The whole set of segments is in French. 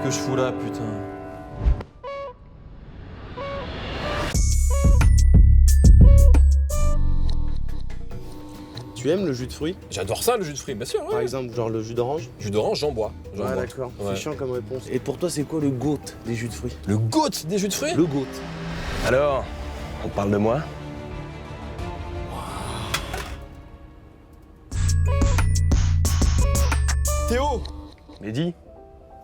que je fous là, putain? Tu aimes le jus de fruits? J'adore ça, le jus de fruits, bien sûr. Par exemple, genre le jus d'orange? Jus d'orange, j'en bois. Ah d'accord, Ouais. c'est chiant comme réponse. Et pour toi, c'est quoi le GOAT des jus de fruits? Le GOAT des jus de fruits? Le GOAT. Alors, on parle de moi? Théo! Mehdi?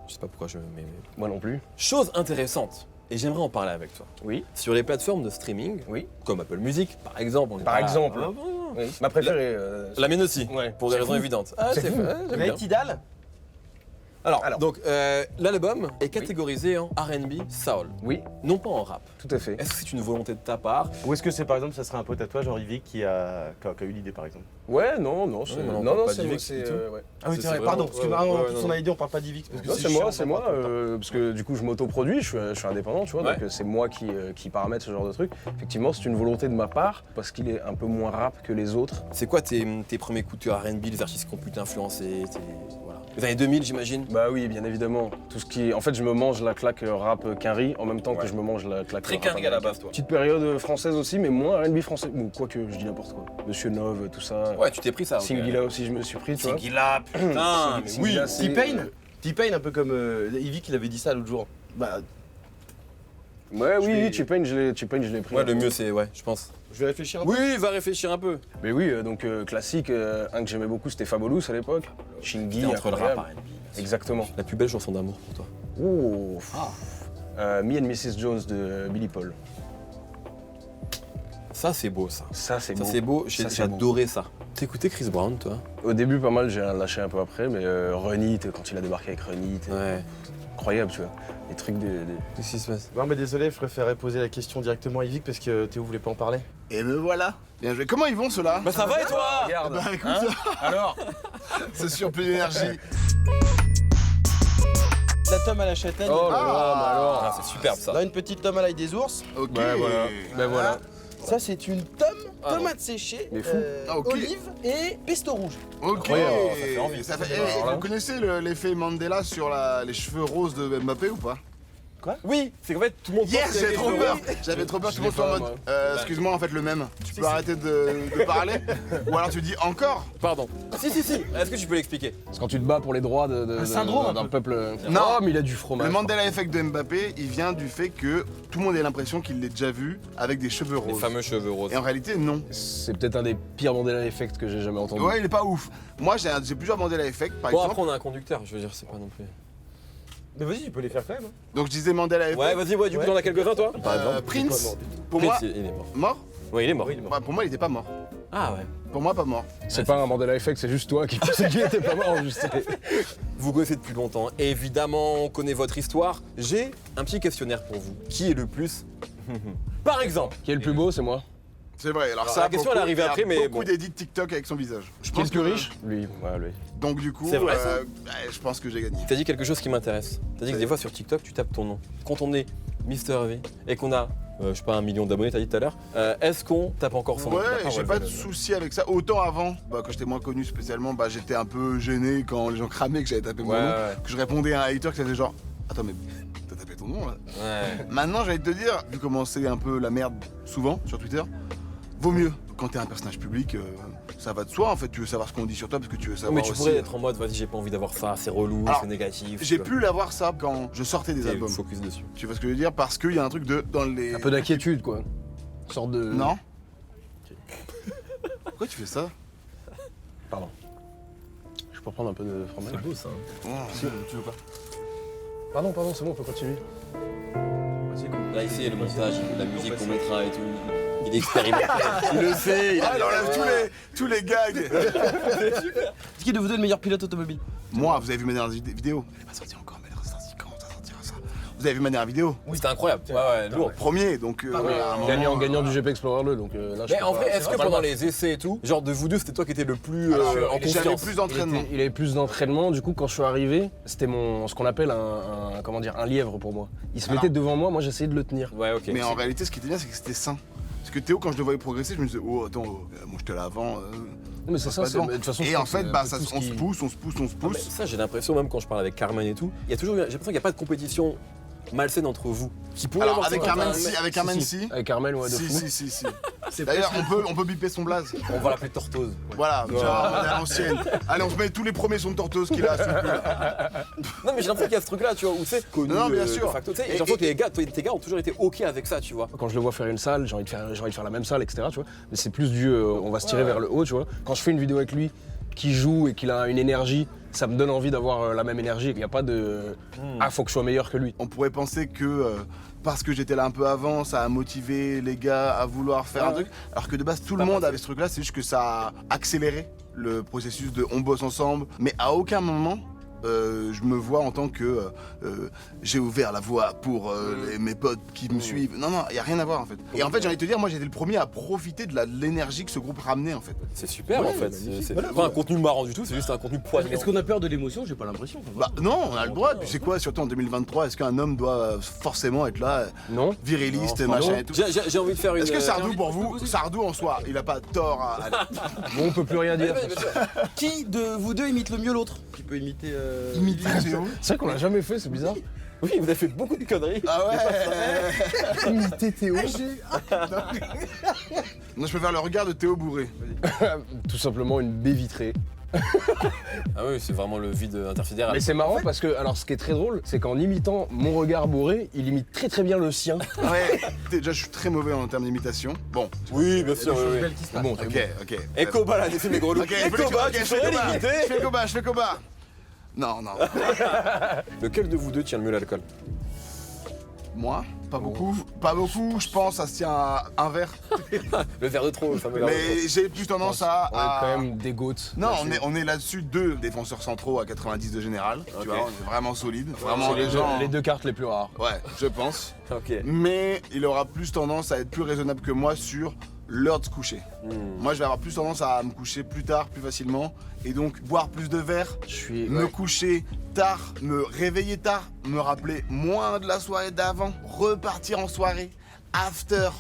Je sais pas pourquoi mais... Moi non plus. Chose intéressante, et j'aimerais en parler avec toi. Oui. Sur les plateformes de streaming, Oui. comme Apple Music, par exemple. On est Par pas là- exemple. Ah, voilà. Oui. Ma préférée. La mienne aussi, Ouais. pour des C'est raisons fou. évidentes. Ah, C'est fou. j'aime bien. Tidal? Alors, Alors. donc, l'album est catégorisé en R&B soul, Oui, non pas en rap. tout à fait. Est-ce que c'est une volonté de ta part? Ou est-ce que c'est par exemple, ça serait un pote à toi, genre Yvick, qui a eu l'idée par exemple? Ouais, non, c'est. Ouais, mais on non, parle non, pas c'est d'Yvick c'est, du tout. ouais. Ah oui, C'est c'est vrai, vraiment- pardon, parce que ouais, en ouais, plus non, on non. a dit on parle pas d'Yvick. Parce que Non, c'est chiant, moi, on c'est en moi, parle tout le temps. parce que du coup je m'autoproduis, je suis indépendant, tu vois, Ouais. donc c'est moi qui paramètre ce genre de truc. Effectivement, c'est une volonté de ma part, parce qu'il est un peu moins rap que les autres. C'est quoi tes premiers coups de cœur R&B, les artistes qui ont pu t'influencer voilà. Les années 2000, j'imagine? Bah oui, bien évidemment. Tout ce qui... En fait, je me mange la claque rap quinri en même temps Ouais. que je me mange la claque Très rap carré à la américain. base, toi. Petite période française aussi, mais moins R&B français. Bon, quoique, je dis n'importe quoi. Monsieur Nove, tout ça. Ouais, tu t'es pris ça. ok. Singila aussi, je me suis pris, tu vois. Singila, putain, mais oui. Singila, c'est- T-Pain? T-Pain, un peu comme Yvick, il avait dit ça l'autre jour. Bah, Ouais, Je oui, vais- oui, T-Pain, je l'ai pris. Ouais, le mieux, c'est, ouais, je pense. je vais réfléchir un peu. Oui, va réfléchir un peu. Mais oui, donc classique, un que j'aimais beaucoup, c'était Fabulous à l'époque. Chingy, T'es entre le rap incroyable. R&B. bien sûr. Exactement. La plus belle chanson d'amour pour toi. Oh, Me and Mrs. Jones de Billy Paul. Ça, c'est beau, ça. Ça, c'est Ça, beau. c'est beau. Ça, c'est J'adorais ça. T'écoutais Chris Brown, toi? Au début, pas mal, j'ai lâché un peu après, mais Run It, quand il a débarqué avec Run It, Ouais. incroyable, tu vois. Les trucs Qu'est-ce qui se passe? Non mais désolé, je préférais poser la question directement à Yvick parce que Théo voulait pas en parler. Et me voilà. Bien joué. Comment ils vont ceux-là? Bah, ça va et toi? Regarde. Bah écoute, Alors c'est sur plus d'énergie. La tome à la châtaigne. Oh là là, mais alors Ah, c'est superbe, ça. Là, une petite tome à l'ail des ours. Ok. Ben voilà, ben voilà. Ça, c'est une tome, Ah, non. tomate séchée, Mais fou. Ah, ok. olive et pesto rouge. Ok. Incroyable, ça fait envie. Ça fait- Alors là. vous connaissez l'effet Mandela sur les cheveux roses de Mbappé ou pas? Oui, c'est qu'en fait, tout le monde pense Yes, qu'il y a j'avais des trop cheveux peur. roses. J'avais trop peur. Je Tout le monde l'ai fait en pas, mode. moi. Excuse-moi, en fait, le même. Tu peux arrêter de parler? Ou alors tu dis encore? Pardon. Si. Est-ce que tu peux l'expliquer? C'est quand tu te bats pour les droits syndrome, un d'un peu. peuple. Non. Oh, mais il a du fromage. Le Mandela Effect de Mbappé, il vient du fait que tout le monde ait l'impression qu'il l'ait déjà vu avec des cheveux Les roses. fameux cheveux roses. Et en réalité, non. C'est peut-être un des pires Mandela Effect que j'ai jamais entendu. Ouais, il est pas ouf. Moi, j'ai plusieurs Mandela Effect, par Bon, exemple. après, on a un conducteur, je veux dire, c'est pas non plus. Mais vas-y, tu peux les faire quand même. Donc, je disais Mandela Effect. Ouais, vas-y, du coup, t'en as quelques-uns, toi? Prince, pour Prince, moi, il est mort. mort. Ouais, il est mort. Bah, pour moi, il était pas mort. Ah ouais. Pour moi, pas mort. C'est pas un Mandela Effect, c'est juste toi qui pensais qu'il était pas mort, juste. Vous connaissez depuis longtemps. Évidemment, on connaît votre histoire. J'ai un petit questionnaire pour vous. Qui est le plus... Par exemple, Qui est le plus beau, c'est moi. C'est vrai. Alors, Alors, ça, la question, elle est arrivée après, mais beaucoup bon. d'édits TikTok avec son visage. Je Qui est le plus que- riche Lui, ouais, lui. Donc, du coup, C'est vrai, ça je pense que j'ai gagné. t'as dit quelque chose qui m'intéresse. T'as dit que des fois sur TikTok, tu tapes ton nom. Quand on est Mister V et qu'on a, je sais pas, 1 million d'abonnés, t'as dit tout à l'heure, est-ce qu'on tape encore son nom? Ouais, Ah, j'ai pas de souci avec ça. Autant avant, quand j'étais moins connu spécialement, j'étais un peu gêné quand les gens cramaient que j'avais tapé mon Ouais, nom. ouais. Que je répondais à un hater qui était genre, attends, mais t'as tapé ton nom là? Ouais. Maintenant, j'allais te dire, vu comment c'est un peu la merde souvent sur Twitter, vaut mieux. Quand t'es un personnage public, ça va de soi en fait. Tu veux savoir ce qu'on dit sur toi parce que tu veux savoir Mais tu aussi. pourrais être en mode, vas-y, j'ai pas envie d'avoir ça, c'est relou, Alors, c'est négatif. J'ai tu pu l'avoir ça quand je sortais des vois. Et albums. focus dessus. Tu vois ce que je veux dire? Parce qu'il y a un truc de dans les. Un peu d'inquiétude, quoi. Une sorte de. Non. Pourquoi tu fais ça? Pardon. Je peux reprendre un peu de fromage beau ça. Tu veux pas? Pardon, c'est bon, on peut continuer. Là, ici, le montage, la musique qu'on mettra et tout. Il est expérimenté. Il le sait. Ah, il enlève tous les gags. Qui est de vous deux le meilleur pilote automobile? Moi, vous avez vu ma dernière vidéo? Elle est pas sortie encore, mais elle est sortie quand ça sortira ça? Vous avez vu ma dernière vidéo? C'était incroyable. Ouais, lourd. Premier, donc. à un moment, Gagnant du GP Explorer 2, donc là je Mais peux en pas- vrai, c'est est-ce que pas pendant le les essais et tout, genre de vous deux, c'était toi qui étais le plus alors, en j'avais confiance? plus d'entraînement. Il avait plus d'entraînement, du coup quand je suis arrivé, c'était ce qu'on appelle un lièvre pour moi. Il se mettait devant moi, moi j'essayais de le tenir. Ouais, ok. Mais en réalité, ce qui était bien, c'est que c'était sain. Parce que Théo, quand je le voyais progresser, je me disais, oh, attends, moi j'étais là avant. Mais c'est ça, Pas devant. de toute façon, je Et en pense que fait, c'est bah, un peu tout ce on se qui- pousse, on se pousse, on se Ah, mais pousse. ça, j'ai l'impression, même quand je parle avec Carmen et tout, il y a toujours, j'ai l'impression qu'il n'y a pas de compétition malsaine entre vous. Qui pourrait Alors avoir avec ça, Carmen, hein, si, mais- avec Carmen, si. Avec Carmel, ouais, de Si, fou. si. D'ailleurs, on peut biper son blaze. On va l'appeler Tortoise. Voilà, genre à l'ancienne. Allez, on se met tous les premiers sons de Tortoise qu'il a. s'il vous plaît. Non, mais j'ai l'impression qu'il y a ce truc-là, tu vois, où tu sais, connu, Non, bien de sûr. facto, tu sais, Et- j'ai l'impression et- que tes gars ont toujours été OK avec ça, tu vois. Quand je le vois faire une salle, j'ai envie de faire la même salle, etc. Tu vois. Mais c'est plus du on va se tirer vers le haut, tu vois. Quand je fais une vidéo avec lui, qui joue et qu'il a une énergie, ça me donne envie d'avoir la même énergie. Il n'y a pas de ah, faut que je sois meilleur que lui. On pourrait penser que parce que j'étais là un peu avant, ça a motivé les gars à vouloir faire un truc. Alors que de base, tout le monde avait ce truc-là, c'est juste que ça a accéléré le processus de on bosse ensemble. Mais à aucun moment, je me vois en tant que j'ai ouvert la voie pour mes potes qui me suivent. Non, il n'y a rien à voir en fait. Et en fait, j'ai envie de te dire, moi j'étais le premier à profiter de l'énergie que ce groupe ramenait en fait. C'est super, en fait. C'est pas un contenu marrant du tout, c'est juste un contenu poignant. Est-ce qu'on a peur de l'émotion? J'ai pas l'impression. Bah non, on a le droit. Tu sais quoi, surtout en 2023, est-ce qu'un homme doit forcément être là, Non. viriliste, Non, machin non. et tout? J'ai envie de faire une. Est-ce que Sardou pour vous, Sardou en soi, il a pas tort à... Bon, on peut plus rien dire. Qui de vous deux imite le mieux l'autre? Qui peut imiter. imiter Théo? C'est vrai qu'on l'a jamais fait, c'est bizarre. Oui, vous avez fait beaucoup de conneries. Ah ouais. Imiter Théo. Non, je peux faire le regard de Théo bourré. Tout simplement une baie vitrée. Ah oui, c'est vraiment le vide intersidéral. Mais c'est marrant parce que, alors ce qui est très drôle, c'est qu'en imitant mon regard bourré, il imite très très bien le sien. Ouais. Déjà, je suis très mauvais en termes d'imitation. Bon. Oui, bien sûr, oui, oui. Bon, c'est Ok. Et Koba, là, des gros loups. Ok, Et Koba, tu ferais l'imiter. Je fais Koba. Non. Lequel de vous deux tient le mieux l'alcool? Moi, pas beaucoup. Pas beaucoup, je pense, ça se tient à un verre. Le verre de trop, le fameux verre de trop. Mais j'ai plus tendance On est à... quand même des goats. Non, on est là-dessus, deux défenseurs centraux à 90 de général. Tu vois, on est vraiment solide. Vraiment, C'est les gens... les deux cartes les plus rares. Ouais, je pense. Ok. Mais il aura plus tendance à être plus raisonnable que moi sur l'heure de se coucher. Moi, je vais avoir plus tendance à me coucher plus tard, plus facilement, et donc boire plus de verre, Je suis. me coucher tard, me réveiller tard, me rappeler moins de la soirée d'avant, repartir en soirée, after,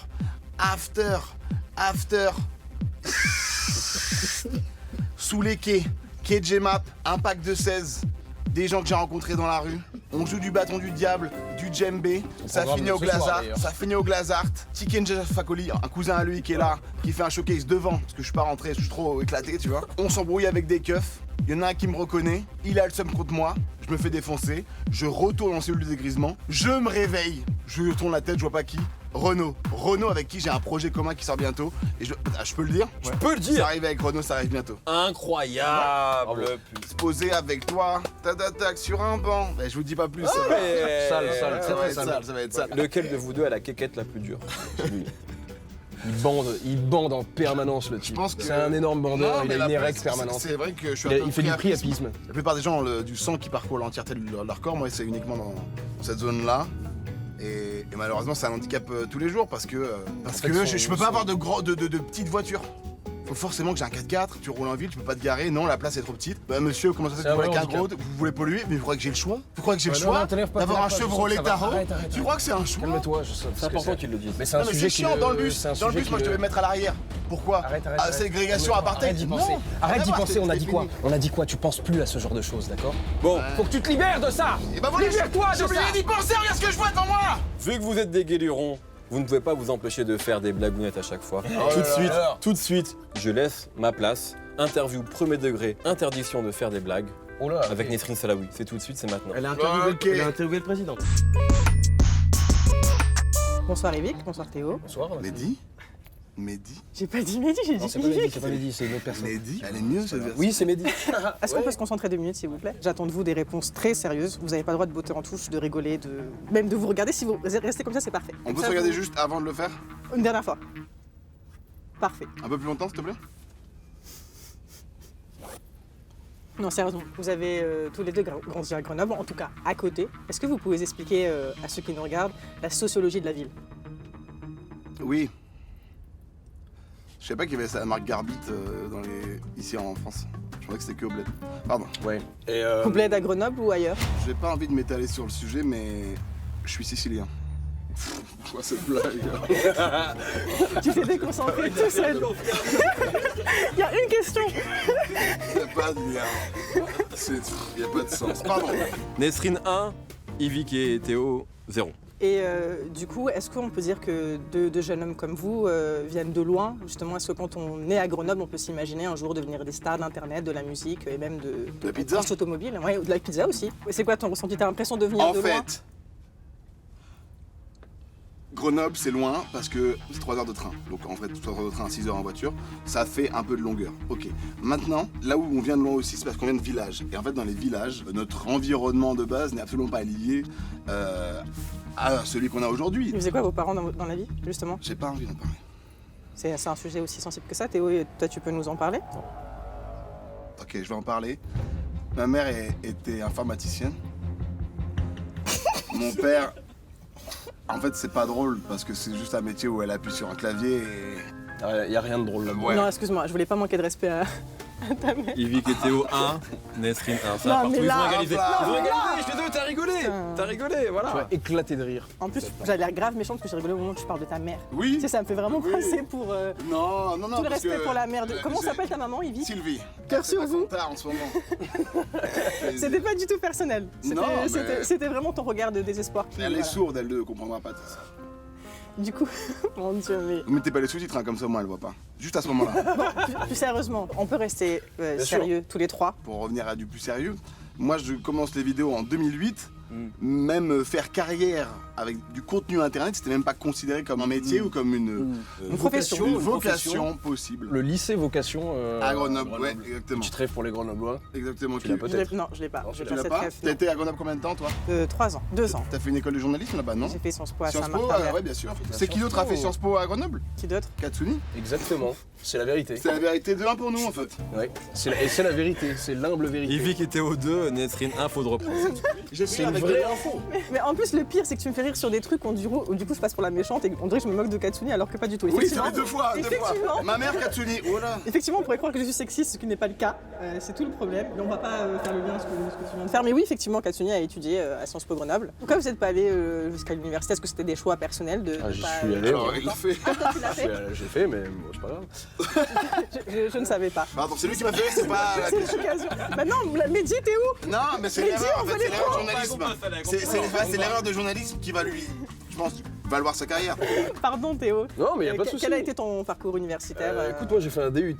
sous les quais, quai de Gmap, un pack de 16, des gens que j'ai rencontrés dans la rue. On joue du bâton du diable, du djembé, ça programme finit au de ce soir, Glazart, d'ailleurs. ça finit au Glazart. Tiken Fakoli, un cousin à lui qui est là, qui fait un showcase devant, parce que je suis pas rentré, je suis trop éclaté, tu vois. On s'embrouille avec des keufs, il y en a un qui me reconnaît, il a le seum contre moi, je me fais défoncer, je retourne en cellule de dégrisement, je me réveille, je tourne la tête, je vois pas qui. Renaud avec qui j'ai un projet commun qui sort bientôt. Et je peux le dire? Tu peux le Ça dire. arrive avec Renaud, ça arrive bientôt. Incroyable. Se poser avec toi, tac, sur un banc. Mais je vous dis pas plus. ça va. Ouais. Sale, Ça va très être sale. sale, ça va être sale. Lequel de vous deux a la quéquette la plus dure? Il bande en permanence le type. Je pense que- C'est un énorme bandeur, Non, il mais a la une place, érection permanente. C'est vrai que je suis Il, un peu il fait du priapisme. priapisme. La plupart des gens ont du sang qui parcourt l'entièreté de leur corps. Moi, c'est uniquement dans cette zone-là. Et malheureusement, c'est un handicap tous les jours parce que, je peux pas avoir de petites voitures. Faut forcément que j'ai un 4x4, tu roules en ville, tu peux pas te garer, non, la place est trop petite. Bah monsieur, comment ça se fait que C'est vous un roulez vrai avec un gros, vous voulez polluer, mais vous croyez que j'ai le choix? Vous croyez que j'ai le Ouais, choix non, t'énerve pas, d'avoir un t'énerve pas, Chevrolet je sens que ça va. Tahoe? Arrête. Tu crois que c'est un choix? Calme-toi, je sais. C'est important qu'ils le disent. Mais c'est un Non mais sujet c'est chiant qui dans le bus. c'est un Dans le sujet bus, moi qui je devais me mettre à l'arrière. Pourquoi? Arrête. Ségrégation apartheid. Arrête d'y penser. Non, Arrête d'y d'abord, penser, on a c'est dit quoi? fini. On a dit quoi? Tu penses plus à ce genre de choses, d'accord? Bon, Faut que tu te libères de ça! Et bah voilà, Libère-toi de j'ai oublié ça! d'y penser, regarde ce que je vois devant moi! vu que vous êtes des guélurons, vous ne pouvez pas vous empêcher de faire des blagounettes à chaque fois. là. Tout de suite, je laisse ma place. Interview premier degré, interdiction de faire des blagues Oh là, avec Nesrine Salaoui. C'est tout de suite, c'est maintenant. Elle a Ok. interviewé le président. Bonsoir Yvick, bonsoir Théo. Bonsoir. Mehdi? J'ai pas dit Mehdi, j'ai Non, dit c'est pas Mehdi, Yvick. c'est pas Mehdi, c'est une autre personne. Mehdi? Elle est mieux cette version. Oui, c'est Mehdi. Est-ce qu'on peut se concentrer 2 minutes s'il vous plaît? J'attends de vous des réponses très sérieuses. Vous n'avez pas le droit de botter en touche, de rigoler, même de vous regarder. Si vous restez comme ça, c'est parfait. On Comme peut ça, se regarder vous- juste avant de le faire? Une dernière fois. Parfait. Un peu plus longtemps s'il te plaît? Non, sérieusement, vous avez tous les deux grandi à Grenoble, en tout cas à côté. Est-ce que vous pouvez expliquer à ceux qui nous regardent la sociologie de la ville? Oui. Je savais pas qu'il y avait ça, la marque Garbit ici en France. Je croyais que c'était que au bled. Pardon. Ouais. Et Vous bled à Grenoble ou ailleurs? J'ai pas envie de m'étaler sur le sujet, mais je suis sicilien. Quoi cette blague? Tu t'es déconcentré tout seul. Il y a une question question. Il n'y a pas de lien. Il n'y a pas de sens. Pardon. Nesrine 1, Yvick et Théo 0. Et du coup, est-ce qu'on peut dire que deux jeunes hommes comme vous viennent de loin? Justement, est-ce que quand on est à Grenoble, on peut s'imaginer un jour devenir des stars d'Internet, de la musique et même de la pizza automobile? Ouais, ou de la pizza aussi. C'est quoi ton ressenti? T'as l'impression de venir En de loin? fait, Grenoble, c'est loin parce que c'est 3 heures de train. Donc en fait, 3 heures de train, 6 heures en voiture, ça fait un peu de longueur. Ok. Maintenant, là où on vient de loin aussi, c'est parce qu'on vient de villages. Et en fait, dans les villages, notre environnement de base n'est absolument pas lié à celui qu'on a aujourd'hui. Vous faisiez quoi vos parents dans la vie, justement? J'ai pas envie d'en parler. C'est un sujet aussi sensible que ça, Théo, et toi tu peux nous en parler? Ok, je vais en parler. Ma mère était informaticienne. Mon père... En fait, c'est pas drôle parce que c'est juste un métier où elle appuie sur un clavier et... Il n'y a rien de drôle là-bas. Ouais. Non, excuse-moi, je voulais pas manquer de respect à ta mère. Yvick et Théo 1, Nesrine 1. Ça Non, partout, mais ils là, ont égalisé. là, Ils ont là. égalisé, je fais 2, t'as rigolé. T'as rigolé, Tu voilà. vas éclater de rire. En plus, j'avais l'air grave méchante parce que j'ai rigolé au moment où tu parles de ta mère. Oui. Tu sais, ça me fait vraiment Oui. passer pour Non, non, non. tout le parce respect que- pour la mère. Comment j'ai- s'appelle ta maman, Yvick? Sylvie. Cœur sur vous. Tard en ce moment. C'était pas du tout personnel. Non, mais- C'était vraiment ton regard de désespoir. qui- Elle est voilà. sourde, elle ne comprendra pas tout ça. Du coup, mon Dieu, mais Vous mettez pas les sous-titres, hein, comme ça, moi, elle voit pas. Juste à ce moment-là. plus sérieusement, on peut rester sûr. sérieux tous les trois. Pour revenir à du plus sérieux, moi, je commence les vidéos en 2008. Même faire carrière avec du contenu internet, c'était même pas considéré comme un métier ou comme une profession. une vocation possible. Le lycée vocation À Grenoble, ouais, exactement. Petite rêve pour les Grenoblois. Exactement. Tu l'as peut-être. Non, je l'ai pas. J'ai Tu pas l'as cette pas rêve. T'as été à Grenoble combien de temps, toi 3 ans, 2 ans. T'as fait une école de journalisme là-bas, non J'ai fait Sciences Po à Sciences Po, Saint-Martin. ouais, bien sûr. C'est qui d'autre a fait Sciences Po à Grenoble Qui d'autre? Katsuni. Exactement. C'est la vérité. C'est la vérité de 1 pour nous, en fait. Ouais. Et c'est la vérité. C'est l'humble vérité. Yvick et Théo 2, Nesrine 1, faut de reprendre. J'ai C'est une vraie info. Mais en plus, le pire, c'est que tu me fais rire sur des trucs où du coup je passe pour la méchante et on dirait que je me moque de Katsuni alors que pas du tout. Oui, ça Effectivement, fait 2 fois, 2 fois. Effectivement. Ma mère Katsuni, oh là. Effectivement, on pourrait croire que je suis sexiste, ce qui n'est pas le cas. C'est tout le problème. Mais on va pas faire le lien avec ce que tu viens de faire. Mais oui, effectivement, Katsuni a étudié à Sciences Po Grenoble. Pourquoi vous n'êtes pas allé jusqu'à l'université? Est-ce que c'était des choix personnels de J'y pas, suis allé. Alors, ouais. il l'a fait. Toi, tu l'as fait? J'ai fait, mais bon, c'est pas grave. Je ne savais pas. Pardon, c'est lui qui m'a fait, c'est pas la C'est question. l'occasion. Bah non, mais dis, t'es où? Non, mais c'est Mais dis, l'erreur, on en fait, veut c'est les l'erreur de points. journalisme. Fallait C'est l'erreur de journalisme qui va lui, je pense, valoir sa carrière. Pardon, Théo. Non, mais y a pas de souci. Quel a été ton parcours universitaire? Écoute, moi j'ai fait un DUT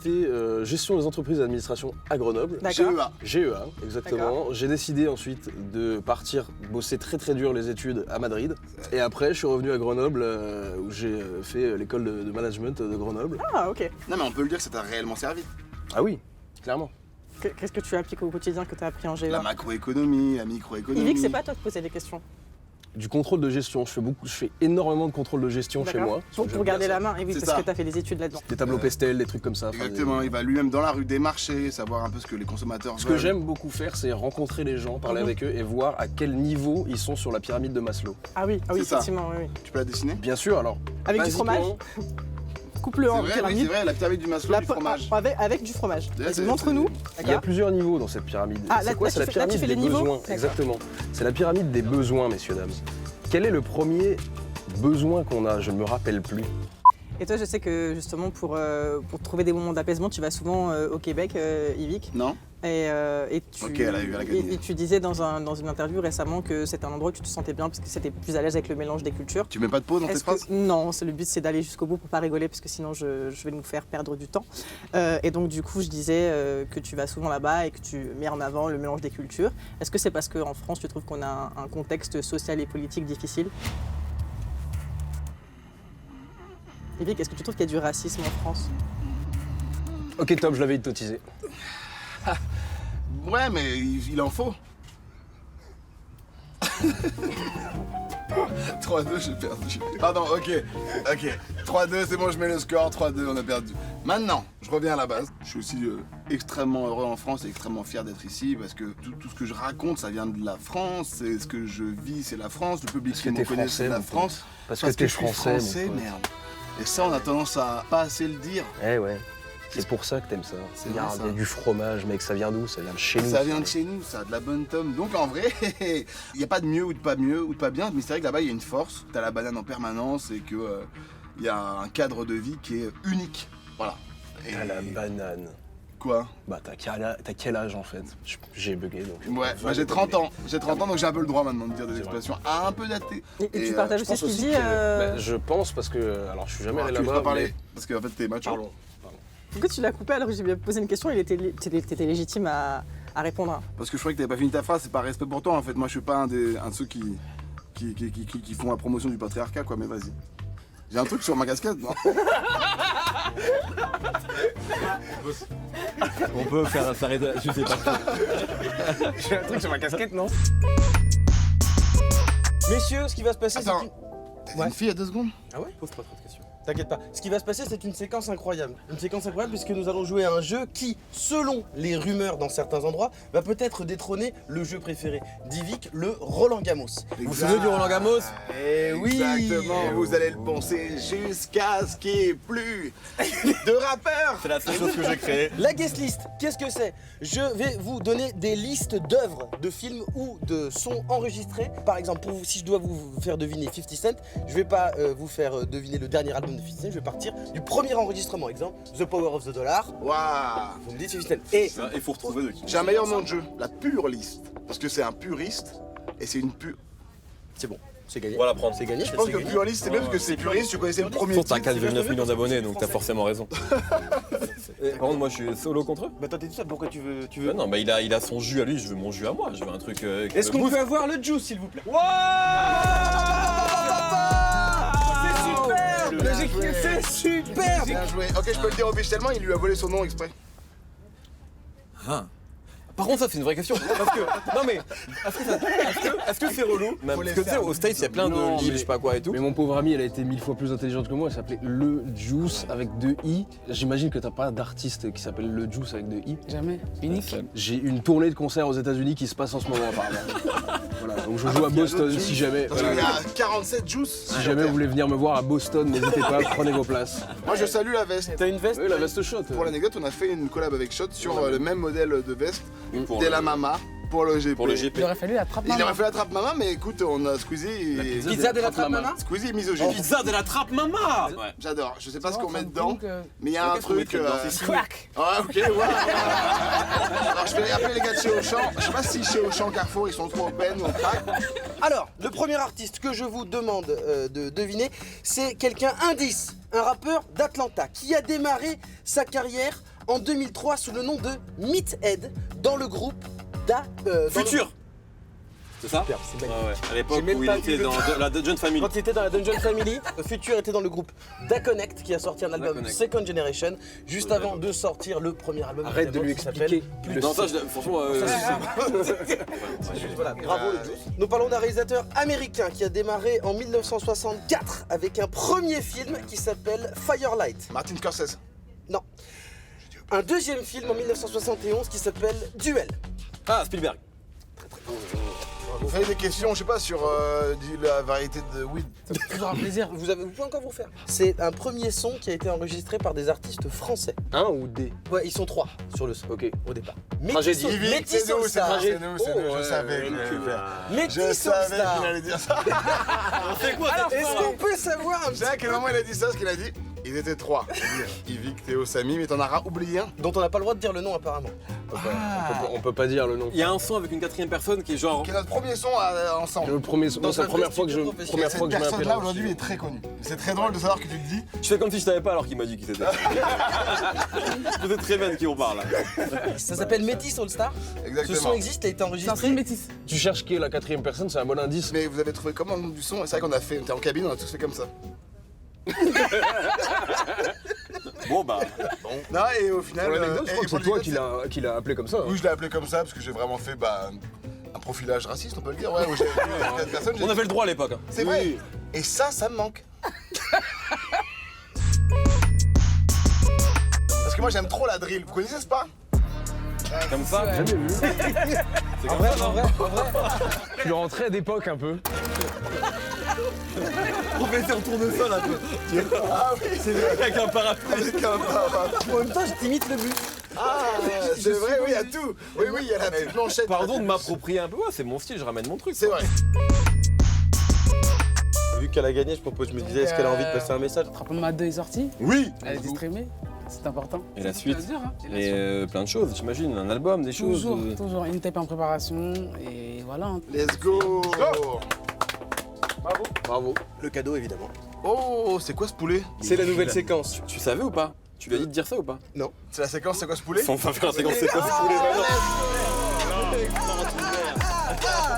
gestion des entreprises et administration à Grenoble. D'accord. GEA. GEA, exactement. J'ai décidé ensuite de partir bosser très très dur les études à Madrid. Et après, je suis revenu à Grenoble où j'ai fait l'école de management de Grenoble. Ah, ok. Non, mais on peut le dire que ça t'a réellement servi. Ah oui, clairement. Qu'est-ce que tu appliques au quotidien que tu as appris en La GEA? macroéconomie, la microéconomie. Yvick, c'est pas toi de poser les questions. Du contrôle de gestion, je fais énormément de contrôle de gestion chez D'accord. moi. Pour J'aime garder bien la main, et oui, C'est parce ça. que tu as fait des études là-dedans. ça. Des tableaux Pestel, des trucs comme ça. enfin, Exactement, il va lui-même dans la rue démarcher, savoir un peu ce que les consommateurs Ce que veulent. j'aime beaucoup faire, c'est rencontrer les gens, parler avec eux et voir à quel niveau ils sont sur la pyramide de Maslow. Ah oui, C'est ça. effectivement, oui. Tu peux la dessiner Bien sûr, alors. Avec du basiquement, fromage, coupe-le C'est en vrai, oui, pyramide. c'est vrai, la pyramide du Maslow, La du po- fromage. avec du fromage. Ouais, Vas-y, c'est- montre-nous. Il y a D'accord. plusieurs niveaux dans cette pyramide. Ah, c'est là- quoi là, C'est la tu fais- là, tu pyramide fais des les niveaux besoins. D'accord. Exactement. C'est la pyramide des besoins, messieurs, dames. Quel est le premier besoin qu'on a Je ne me rappelle plus. Et toi, je sais que justement, pour trouver des moments d'apaisement, tu vas souvent au Québec, Yvick. Non Et tu, Ok, elle a gagné. et tu disais dans une interview récemment que c'était un endroit où tu te sentais bien parce que c'était plus à l'aise avec le mélange des cultures. Tu mets pas de pause dans tes Est-ce phrases que... Non, le but c'est d'aller jusqu'au bout pour pas rigoler parce que sinon je vais nous faire perdre du temps. Et donc du coup je disais que tu vas souvent là-bas et que tu mets en avant le mélange des cultures. Est-ce que c'est parce qu'en France tu trouves qu'on a un contexte social et politique difficile? Yvick, est-ce que tu trouves qu'il y a du racisme en France? Ok, top, je l'avais hypnotisé. Ouais, mais il en faut. 3-2, j'ai perdu. Pardon, ok. 3-2, c'est bon, je mets le score. 3-2, on a perdu. Maintenant, je reviens à la base. Je suis aussi extrêmement heureux en France et extrêmement fier d'être ici parce que tout ce que je raconte, ça vient de la France. C'est ce que je vis, c'est la France. Le public Parce qui que me t'es connaît, c'est français, la mon pote. France. Parce que t'es je suis français, mon français, pote. merde. Et ça, on a tendance à pas assez le dire. Eh ouais. C'est pour ça que t'aimes ça. C'est Il y a vrai, ça. du fromage, mec, ça vient d'où? Ça vient de chez nous. Ça vient de chez nous, ça a de la bonne tome. Donc en vrai, il n'y a pas de mieux ou de pas bien, mais c'est vrai que là-bas il y a une force. T'as la banane en permanence et que il y a un cadre de vie qui est unique. Voilà. Et À la banane. Quoi? Bah t'as quel âge en fait? J'ai bugué donc. Ouais, bah j'ai 30 ans. J'ai 30 ans donc j'ai un peu le droit maintenant de dire des expressions un peu datées. Et tu partages aussi ce qu'il dit Bah, je pense parce que. Alors je suis jamais allé Tu peux là-bas. pas parler mais- parce qu'en fait t'es macho. Parlons. Pourquoi tu l'as coupé alors que j'ai bien posé une question, t'étais légitime à répondre. Parce que je croyais que t'avais pas fini ta phrase, c'est pas respect pour toi en fait. Moi je suis pas un de ceux qui font la promotion du patriarcat quoi, mais vas-y. J'ai un truc sur ma casquette, non? On peut faire s'arrêter, je sais pas. J'ai un truc sur ma casquette, non? Messieurs, ce qui va se passer, Attends, c'est t'as dit une fille il y a 2 secondes? Pose pas trop de questions. T'inquiète pas. Ce qui va se passer, c'est une séquence incroyable. Une séquence incroyable puisque nous allons jouer à un jeu qui, selon les rumeurs dans certains endroits, va peut-être détrôner le jeu préféré d'Yvick, le Roland Gamos. Vous vous souvenez du Roland Gamos? Eh oui. Exactement, vous allez le penser jusqu'à ce qu'il n'y ait plus de rappeurs. C'est la seule chose que j'ai créée. La guest list, qu'est-ce que c'est? Je vais vous donner des listes d'œuvres, de films ou de sons enregistrés. Par exemple, pour vous, si je dois vous faire deviner 50 Cent, je vais pas vous faire deviner le dernier album de 50 Cent, je vais partir du premier enregistrement. Exemple, The Power of the Dollar. Waouh. Vous me dites 50 Cent. Et Il faut retrouver de qui. J'ai un meilleur nom de jeu, la pure liste. Parce que c'est un puriste et c'est une pure. c'est bon, c'est gagné. On va la prendre. C'est gagné. Je pense que pure liste c'est bien parce que c'est puriste, tu connaissais le premier Pour t'as titre. 4,9 millions d'abonnés, donc t'as forcément raison. Et, par contre, moi je suis solo contre eux. Bah toi t'es tout seul, pourquoi tu veux Bah non, bah il a son jus à lui, je veux mon jus à moi, je veux un truc. Est-ce qu'on peut avoir le juice s'il vous plaît? C'est superbe. Bien joué. Ok, je peux le dire officiellement, il lui a volé son nom exprès. Ah. Par contre, ça c'est une vraie question. Parce que, non mais, est-ce que c'est relou? Même, parce que tu sais, au States, il y a plein de livres, je sais pas quoi et tout. Mais mon pauvre ami, elle a été 1000 fois plus intelligente que moi. Elle s'appelait Le Juice avec 2 i. J'imagine que t'as pas d'artiste qui s'appelle Le Juice avec 2 i. Jamais. Unique. J'ai une tournée de concerts aux États-Unis qui se passe en ce moment apparemment. Voilà, donc je joue à Boston si jamais. Parce qu'il y a 47 juice. Si jamais vous voulez venir me voir à Boston, n'hésitez pas, prenez vos places. Moi je salue la veste. T'as une veste? Oui, la veste shot. Pour l'anecdote, on a fait une collab avec Shot sur le même modèle de veste. Pour Dès le- la Mama pour le GP. Pour le GP. Il aurait fallu la trappe Il aurait fait la trappe Mama, mais écoute, on a Squeezy et. Pizza de la trappe maman. Squeezy est misogyne. Pizza de la trappe mama. Ouais. J'adore. Je sais pas ce qu'on met Ça me dedans, prouve que- mais il y a un Qu'est-ce qu'on truc. mettrait dedans? C'est Crack. Ah, ok, ouais. Alors je vais appeler les gars de chez Auchan. Je sais pas si chez Auchan, Carrefour, ils sont trop open ou on craque. Alors, le premier artiste que je vous demande de deviner, c'est quelqu'un indice, un rappeur d'Atlanta qui a démarré sa carrière en 2003 sous le nom de Meathead dans le groupe Futur. C'est ça? Super, c'est Ah ouais. À l'époque J'ai même où il pas était vu le- dans la Dungeon Family. Quand il était dans la Dungeon Family, Future était dans le groupe Da Connect qui a sorti un album Connect. Second Generation juste Ouais, avant d'accord. de sortir le premier album. Arrête de évidemment, lui qui expliquer. s'appelle Non, ça, franchement, Voilà, bravo le juice. Nous parlons d'un réalisateur américain qui a démarré en 1964 avec un premier film qui s'appelle Firelight. Martin Scorsese. Non. Un deuxième film en 1971 qui s'appelle Duel. Ah, Spielberg. Vous faites des questions, je sais pas, sur la variété de weed. Ça fait toujours un plaisir. Vous pouvez encore vous faire. C'est un premier son qui a été enregistré par des artistes français. Un ou des? Ouais, ils sont 3 sur le son. Ok. Au départ. Tragédie. Métis C'est nous, c'est Star. nous, c'est nous, c'est nous, je ouais, savais. Métis Je savais Star. qu'il allait dire ça. On fait quoi Est-ce qu'on peut savoir un Tu sais à quel moment il a dit ça, ce qu'il a dit? Ils étaient 3. Yvick, Théo, Samy, mais t'en as oublié un. dont on n'a pas le droit de dire le nom apparemment. On peut pas dire le nom. Il y a un son avec une quatrième personne qui est genre. Qui est notre premier son ensemble. Le premier, moi, c'est la un première fois que studio je professionnel. Cette me rappelle. personne-là aujourd'hui est très connue. C'est très drôle de savoir que tu te dis. Je fais comme si je savais pas alors qu'il m'a dit qui c'était. Vous êtes très belle qui on parle là. Ça s'appelle Métis All Star. Ce Exactement. son existe, il a été C'est un enregistré. film métis. Tu cherches qui est la quatrième personne, c'est un bon indice. Mais vous avez trouvé comment le nom du son? C'est vrai qu'on a fait, on était en cabine, on a tous fait comme ça. Bon bah. Non, et au final. Pour l'anecdote, je crois et que pour c'est toi l'anecdote, qui l'a appelé comme ça. hein. Oui, je l'ai appelé comme ça parce que j'ai vraiment fait un profilage raciste, on peut le dire. Ouais, où j'ai vu quatre personnes. j'ai On dit, avait le droit à l'époque. Hein. C'est vrai. Et ça me manque. Parce que moi j'aime trop la drill. Vous connaissez ce pas? Comme ça. Jamais vu. C'est comme ça. En vrai. Tu es rentré d'époque un peu. On fait un tour de sol un peu. Ah oui, c'est vrai. Avec un parapluie. Avec un parapluie. En même temps, je t'imite le but. Ah, c'est vrai, oui, il y a tout. Oui, il y a la petite manchette. Pardon de m'approprier un peu. Ouais, c'est mon style, je ramène mon truc. C'est vrai. Vu qu'elle a gagné, je me disais, est-ce qu'elle a envie de passer un message? Rappelons-moi 2 est sorti. Oui. Elle a été streamée. c'est important. Et la C'est suite ce que je veux dire, hein. Et la Et suite. plein de choses, j'imagine, un album, des choses. Toujours une tape en préparation et voilà. hein. Let's go. Bravo. Le cadeau, évidemment. Oh, c'est quoi ce poulet? C'est la nouvelle séquence. Tu savais ou pas? Tu lui as dit de dire ça ou pas? C'est la séquence, c'est quoi ce poulet? Sans faire la séquence, c'est quoi ce poulet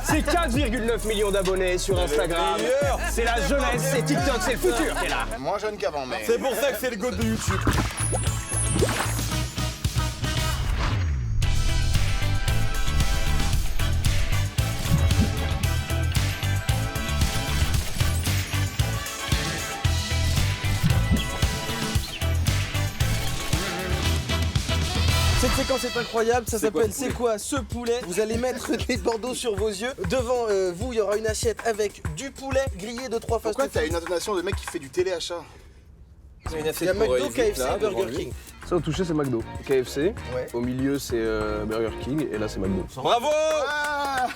C'est 4,9 millions d'abonnés sur Instagram. C'est la jeunesse, c'est TikTok, c'est le futur qui est là. Moins jeune qu'avant, mais. C'est pour ça que c'est le goût de YouTube. Cette séquence est incroyable, ça C'est quoi s'appelle ce C'est quoi ce poulet? Vous allez mettre des bandeaux sur vos yeux. Devant vous, il y aura une assiette avec du poulet grillé de 3 Pourquoi fast-food. t'as une intonation de mec qui fait du téléachat? Il y a une Il y a assiette pour McDo, Yvick, KFC, là, devant Burger lui. King. Ça au toucher c'est McDo. KFC. Ouais. Au milieu c'est Burger King et là c'est McDo. Bravo! Ah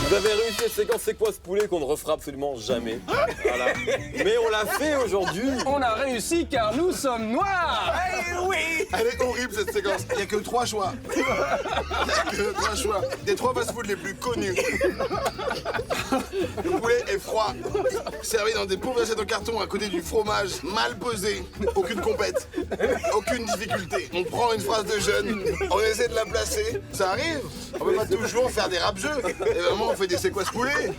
Vous avez réussi cette séquence, c'est quoi ce poulet qu'on ne refera absolument jamais. Voilà. Mais on l'a fait aujourd'hui. On a réussi car nous sommes noirs. Elle est horrible cette séquence. Il n'y a que 3 choix. Il n'y a que 3 choix. Des 3 fast-food les plus connus. Le poulet est froid, servi dans des pauvres assiettes en carton à côté du fromage, mal posé, aucune compète, aucune difficulté. On prend une phrase de jeune, on essaie de la placer, ça arrive. On peut pas toujours faire des rap-jeux. Et vraiment, on fait des c'est quoi ce poulet.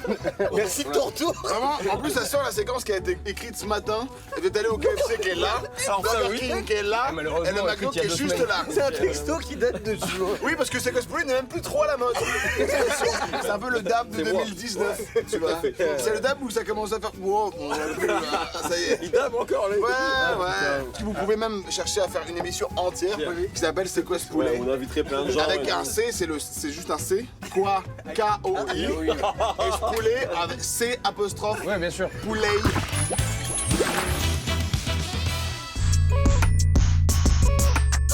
Merci de ton retour. Vraiment, en plus, ça sort la séquence qui a été écrite ce matin. Elle est allée au KFC qui est là, Burger King qui est là, malheureusement, et le McDo écrite il qui y a est 2 juste semaines. là. C'est un texto qui date de jour. Oui, parce que c'est quoi ce poulet n'est même plus trop à la mode. C'est un peu le dab de C'est moi. 2019, tu vois. C'est le dab où ça commence à faire. Wow, bon, ça y est. Il dame encore, les Ouais, ouais. Vous pouvez même chercher à faire une émission entière qui s'appelle C'est quoi ce poulet? Ouais, on inviterait plein de gens. Avec un C, c'est juste un C. Quoi? K-O-I. Et ce poulet avec C apostrophe Ouais bien sûr. poulet.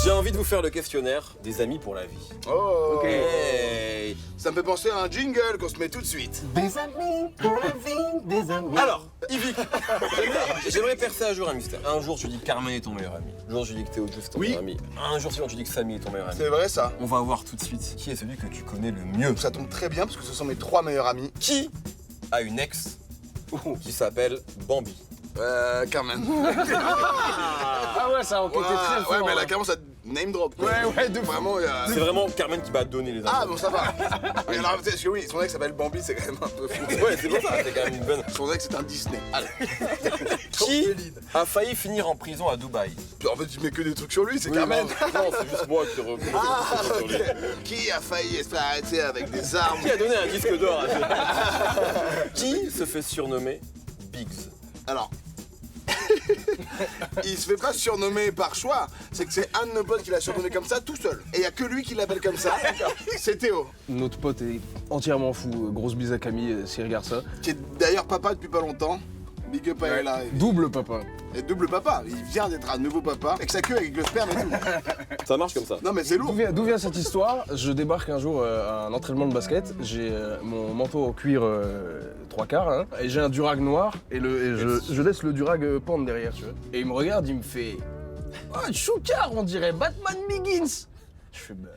J'ai envie de vous faire le questionnaire des amis pour la vie. Oh, Ok. Hey. ça me fait penser à un jingle qu'on se met tout de suite. Des amis pour la vie, des amis. Alors, Yvick, j'aimerais percer un jour un mystère. Un jour, tu dis que Carmen est ton meilleur ami. Un jour, tu dis que Théo Diouf est ton Oui. meilleur ami. Un jour suivant, tu dis que Samy est ton meilleur ami. C'est vrai ça. On va voir tout de suite qui est celui que tu connais le mieux. Ça tombe très bien parce que ce sont mes 3 meilleurs amis. Qui a une ex qui s'appelle Bambi? Carmen. Ah ouais ça a enquêté très Ouais, fort. mais là, hein. carrément, ça name drop. quoi. Ouais de fou. Vraiment, il y a. C'est vraiment Carmen qui va donner les infos. Ah bon, ça va. Mais alors, parce que oui, son ex s'appelle Bambi, c'est quand même un peu fou. Ouais, c'est pour ça, c'est quand même une bonne. Son ex, c'est un Disney. Qui a failli finir en prison à Dubaï? En fait, tu mets que des trucs sur lui, c'est Oui, Carmen. non, c'est juste moi qui repose sur lui. Qui a failli se faire arrêter avec des armes? Qui a donné un disque d'or à Qui se fait surnommer Biggs? Alors. Il se fait pas surnommer par choix, c'est que c'est un de nos potes qui l'a surnommé comme ça tout seul. Et il y a que lui qui l'appelle comme ça, c'est Théo, Notre pote est entièrement fou. Grosse bise à Camille s'il regarde ça. qui est d'ailleurs papa depuis pas longtemps. Big up à elle là. Double papa. Et double papa, il vient d'être un nouveau papa, avec sa queue, avec le sperme et tout. Ça marche comme ça. Non mais c'est lourd. D'où vient cette histoire? Je débarque un jour à un entraînement de basket, j'ai mon manteau en cuir 3 quarts, hein, et j'ai un durag noir, et je laisse le durag pendre derrière, tu vois. Et il me regarde, il me fait « Oh, choucard, on dirait Batman Begins !» Je fais bah,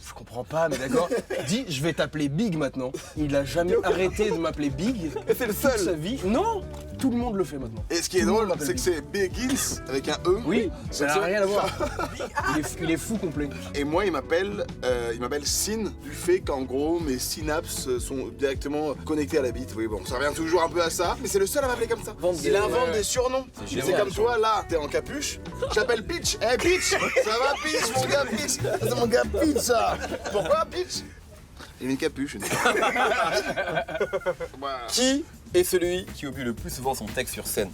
je comprends pas, mais d'accord. Il dit « Je vais t'appeler Big maintenant ». Il a jamais arrêté de m'appeler Big. Et c'est le Toute sa seul. vie. Non, tout le monde le fait maintenant. Et ce qui est Tout le drôle, monde c'est que c'est Begins avec un E. Oui, ça n'a Donc, rien à voir. Il est fou complet. Et moi, il m'appelle Syn, du fait qu'en gros, mes synapses sont directement connectées à la bite. Oui, bon, ça revient toujours un peu à ça, mais c'est le seul à m'appeler comme ça. Il invente des surnoms. C'est génial, comme toi, là, t'es en capuche, j'appelle Pitch. Eh, Pitch, ça va, Pitch, mon gars, Pitch. C'est mon gars, Pitch, ça. Pourquoi, Pitch? Il a une capuche. Voilà. Qui est celui qui oublie le plus souvent son texte sur scène?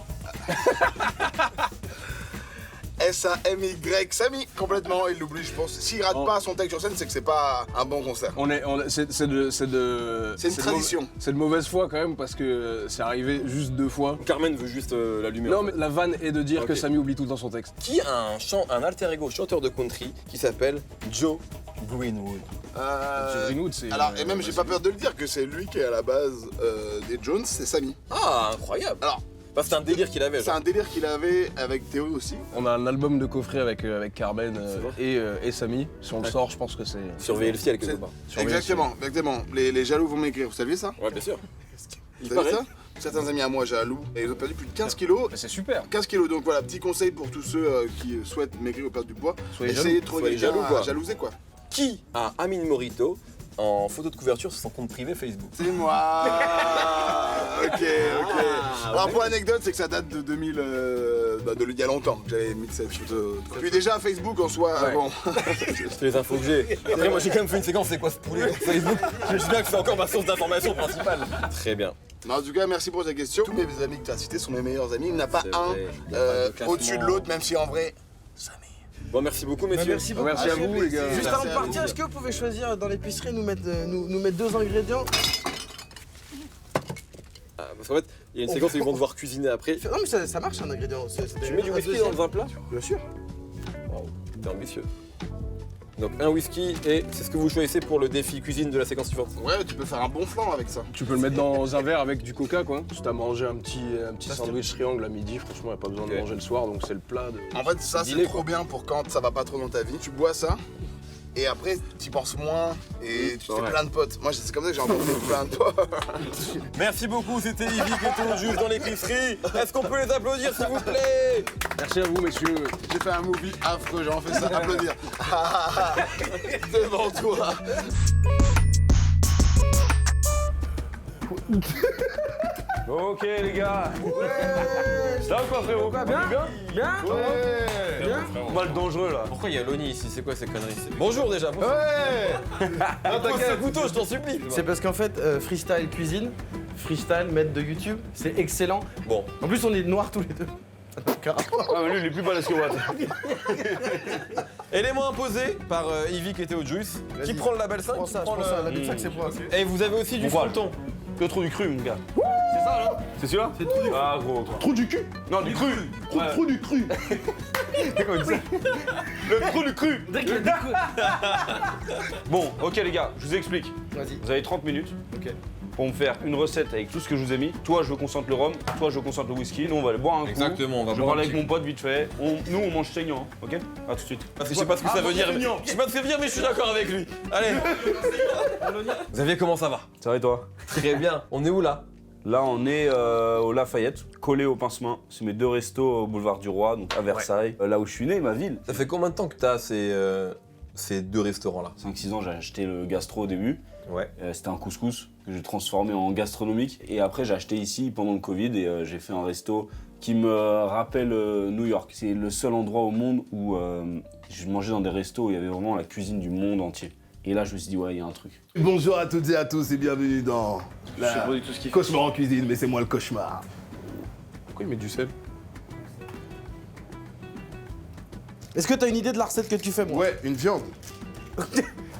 S-A-M-Y, Samy, complètement, il l'oublie, je pense. S'il rate pas son texte sur scène, c'est que c'est pas un bon concert. C'est une tradition. C'est de mauvaise foi quand même parce que c'est arrivé juste 2 fois. Carmen veut juste l'allumer. Non en mais fait. la vanne est de dire Ok. que Samy oublie tout le temps son texte. Qui a un alter ego chanteur de country qui s'appelle Joe Greenwood. Greenwood, c'est. Alors, et même, j'ai pas peur de le dire que c'est lui qui est à la base des Jones, c'est Samy. Ah, incroyable. Alors, Bah, c'est un délire qu'il avait. c'est genre. un délire qu'il avait avec Théo aussi. On a un album de coffret avec Carmen et Samy. Si on le Ouais. sort, je pense que c'est. Surveiller le ciel quelque C'est- part. Exactement. Les jaloux vont m'écrire, vous saviez ça? Ouais, bien sûr. Vous Il savez paraît. ça? Certains amis à moi jaloux, et ils ont perdu plus de 15 kilos. C'est super. 15 kilos, donc voilà, petit conseil pour tous ceux qui souhaitent maigrir ou perdre du poids. Soyez Essayez jaloux. de trouver Soyez quelqu'un jaloux, quoi. à jalouser quoi. Qui a Amine Morito en photo de couverture sur son compte privé Facebook? C'est moi. Ok. Alors pour l'anecdote, c'est que ça date de 2000, d'il y a longtemps que j'avais mis cette photo. Puis déjà Facebook en soi, Ouais. bon. C'est les infos que j'ai. Après, moi j'ai quand même fait une séquence, c'est quoi ce poulet sur Facebook? Je sais bien que c'est encore ma source d'information principale. Très bien. Mais en tout cas, merci pour ta question. Tous mes amis que tu as cités sont mes meilleurs amis. Il n'y en a pas C'est un vrai. Il y a pas de classement. au-dessus de l'autre, même si en vrai, Bon, merci beaucoup, messieurs. Merci beaucoup. Merci à vous, les gars. Juste Merci avant de à partir, vous. est-ce que vous pouvez choisir dans l'épicerie nous mettre, nous mettre 2 ingrédients? Ah, parce qu'en fait, il y a une séquence où ils vont devoir cuisiner après. Non mais ça marche un ingrédient. Tu mets du whisky dans un plat? Bien sûr. Waouh, t'es ambitieux. Donc un whisky et c'est ce que vous choisissez pour le défi cuisine de la séquence suivante. ouais, tu peux faire un bon flan avec ça. Tu peux le mettre dans un verre avec du coca, quoi. Si t'as mangé un petit sandwich triangle à midi, franchement, y a pas besoin de Ok. manger le soir, donc c'est le plat de. En fait, ça, Dîner, c'est trop bien pour quand ça va pas trop dans ta vie. Tu bois ça. Et après, tu penses moins et tu te fais Ouais. plein de potes. Moi, c'est comme ça que j'ai rencontré plein de potes. Merci beaucoup, c'était Ivy qui était juste dans l'épicerie. Est-ce qu'on peut les applaudir s'il vous plaît? Merci à vous, messieurs. J'ai fait un movie affreux, j'en fais ça applaudir. Devant toi. Ok les gars. Ça va quoi frérot? Bien. Mal dangereux là. Pourquoi il y a Loni ici? C'est quoi ces conneries? Bonjour déjà. Bonjour. Pose ce couteau, je t'en supplie. C'est parce qu'en fait, freestyle cuisine, freestyle maître de YouTube, c'est excellent. Bon, En plus, on est noirs tous les deux. Ah mais lui il est plus balèze que Watt. élément imposé par Ivy qui était au Juice. Qui prend le label 5? Prends Qui ça, je prend prends ça, le... la bite ça que c'est pour un. Et vous avez aussi du Bon, fronton. Que trop du cru mon gars. C'est ça là? C'est celui-là? C'est trop du cru. Ah gros. Trou du cul. Non du cru. Trou du cru. Le trou du cru. Bon ok les gars, je vous explique. Vas-y. Vous avez 30 minutes. Ok. Pour me faire une recette avec tout ce que je vous ai mis. Toi, je concentre le rhum, toi, je concentre le whisky. Nous, on va aller boire un coup. Exactement, on va je boire parle un avec petit mon pote vite fait. Nous, on mange saignant, hein, ok? À tout de suite. Parce que je sais pas ce que ça veut dire. Je sais pas ce que ça veut dire, mais je suis d'accord avec lui. Allez. Xavier, comment ça va? Ça va et toi? Très bien. On est où là? Là, on est au Lafayette, collé au Pince-Main. C'est mes 2 restos au boulevard du Roi, donc à Versailles, là où je suis né, ma ville. Ça fait combien de temps que t'as ces 2 restaurants là? 5-6 ans, j'ai acheté le gastro au début. Ouais. C'était un couscous que j'ai transformé en gastronomique. Et après, j'ai acheté ici pendant le Covid et j'ai fait un resto qui me rappelle New York. C'est le seul endroit au monde où j'ai mangé dans des restos où il y avait vraiment la cuisine du monde entier. Et là, je me suis dit, ouais, il y a un truc. Bonjour à toutes et à tous et bienvenue dans Je sais pas du tout ce qu'il fait. Cauchemar en cuisine, mais c'est moi le cauchemar. Pourquoi il met du sel? Est-ce que t'as une idée de la recette que tu fais, moi? Ouais, une viande.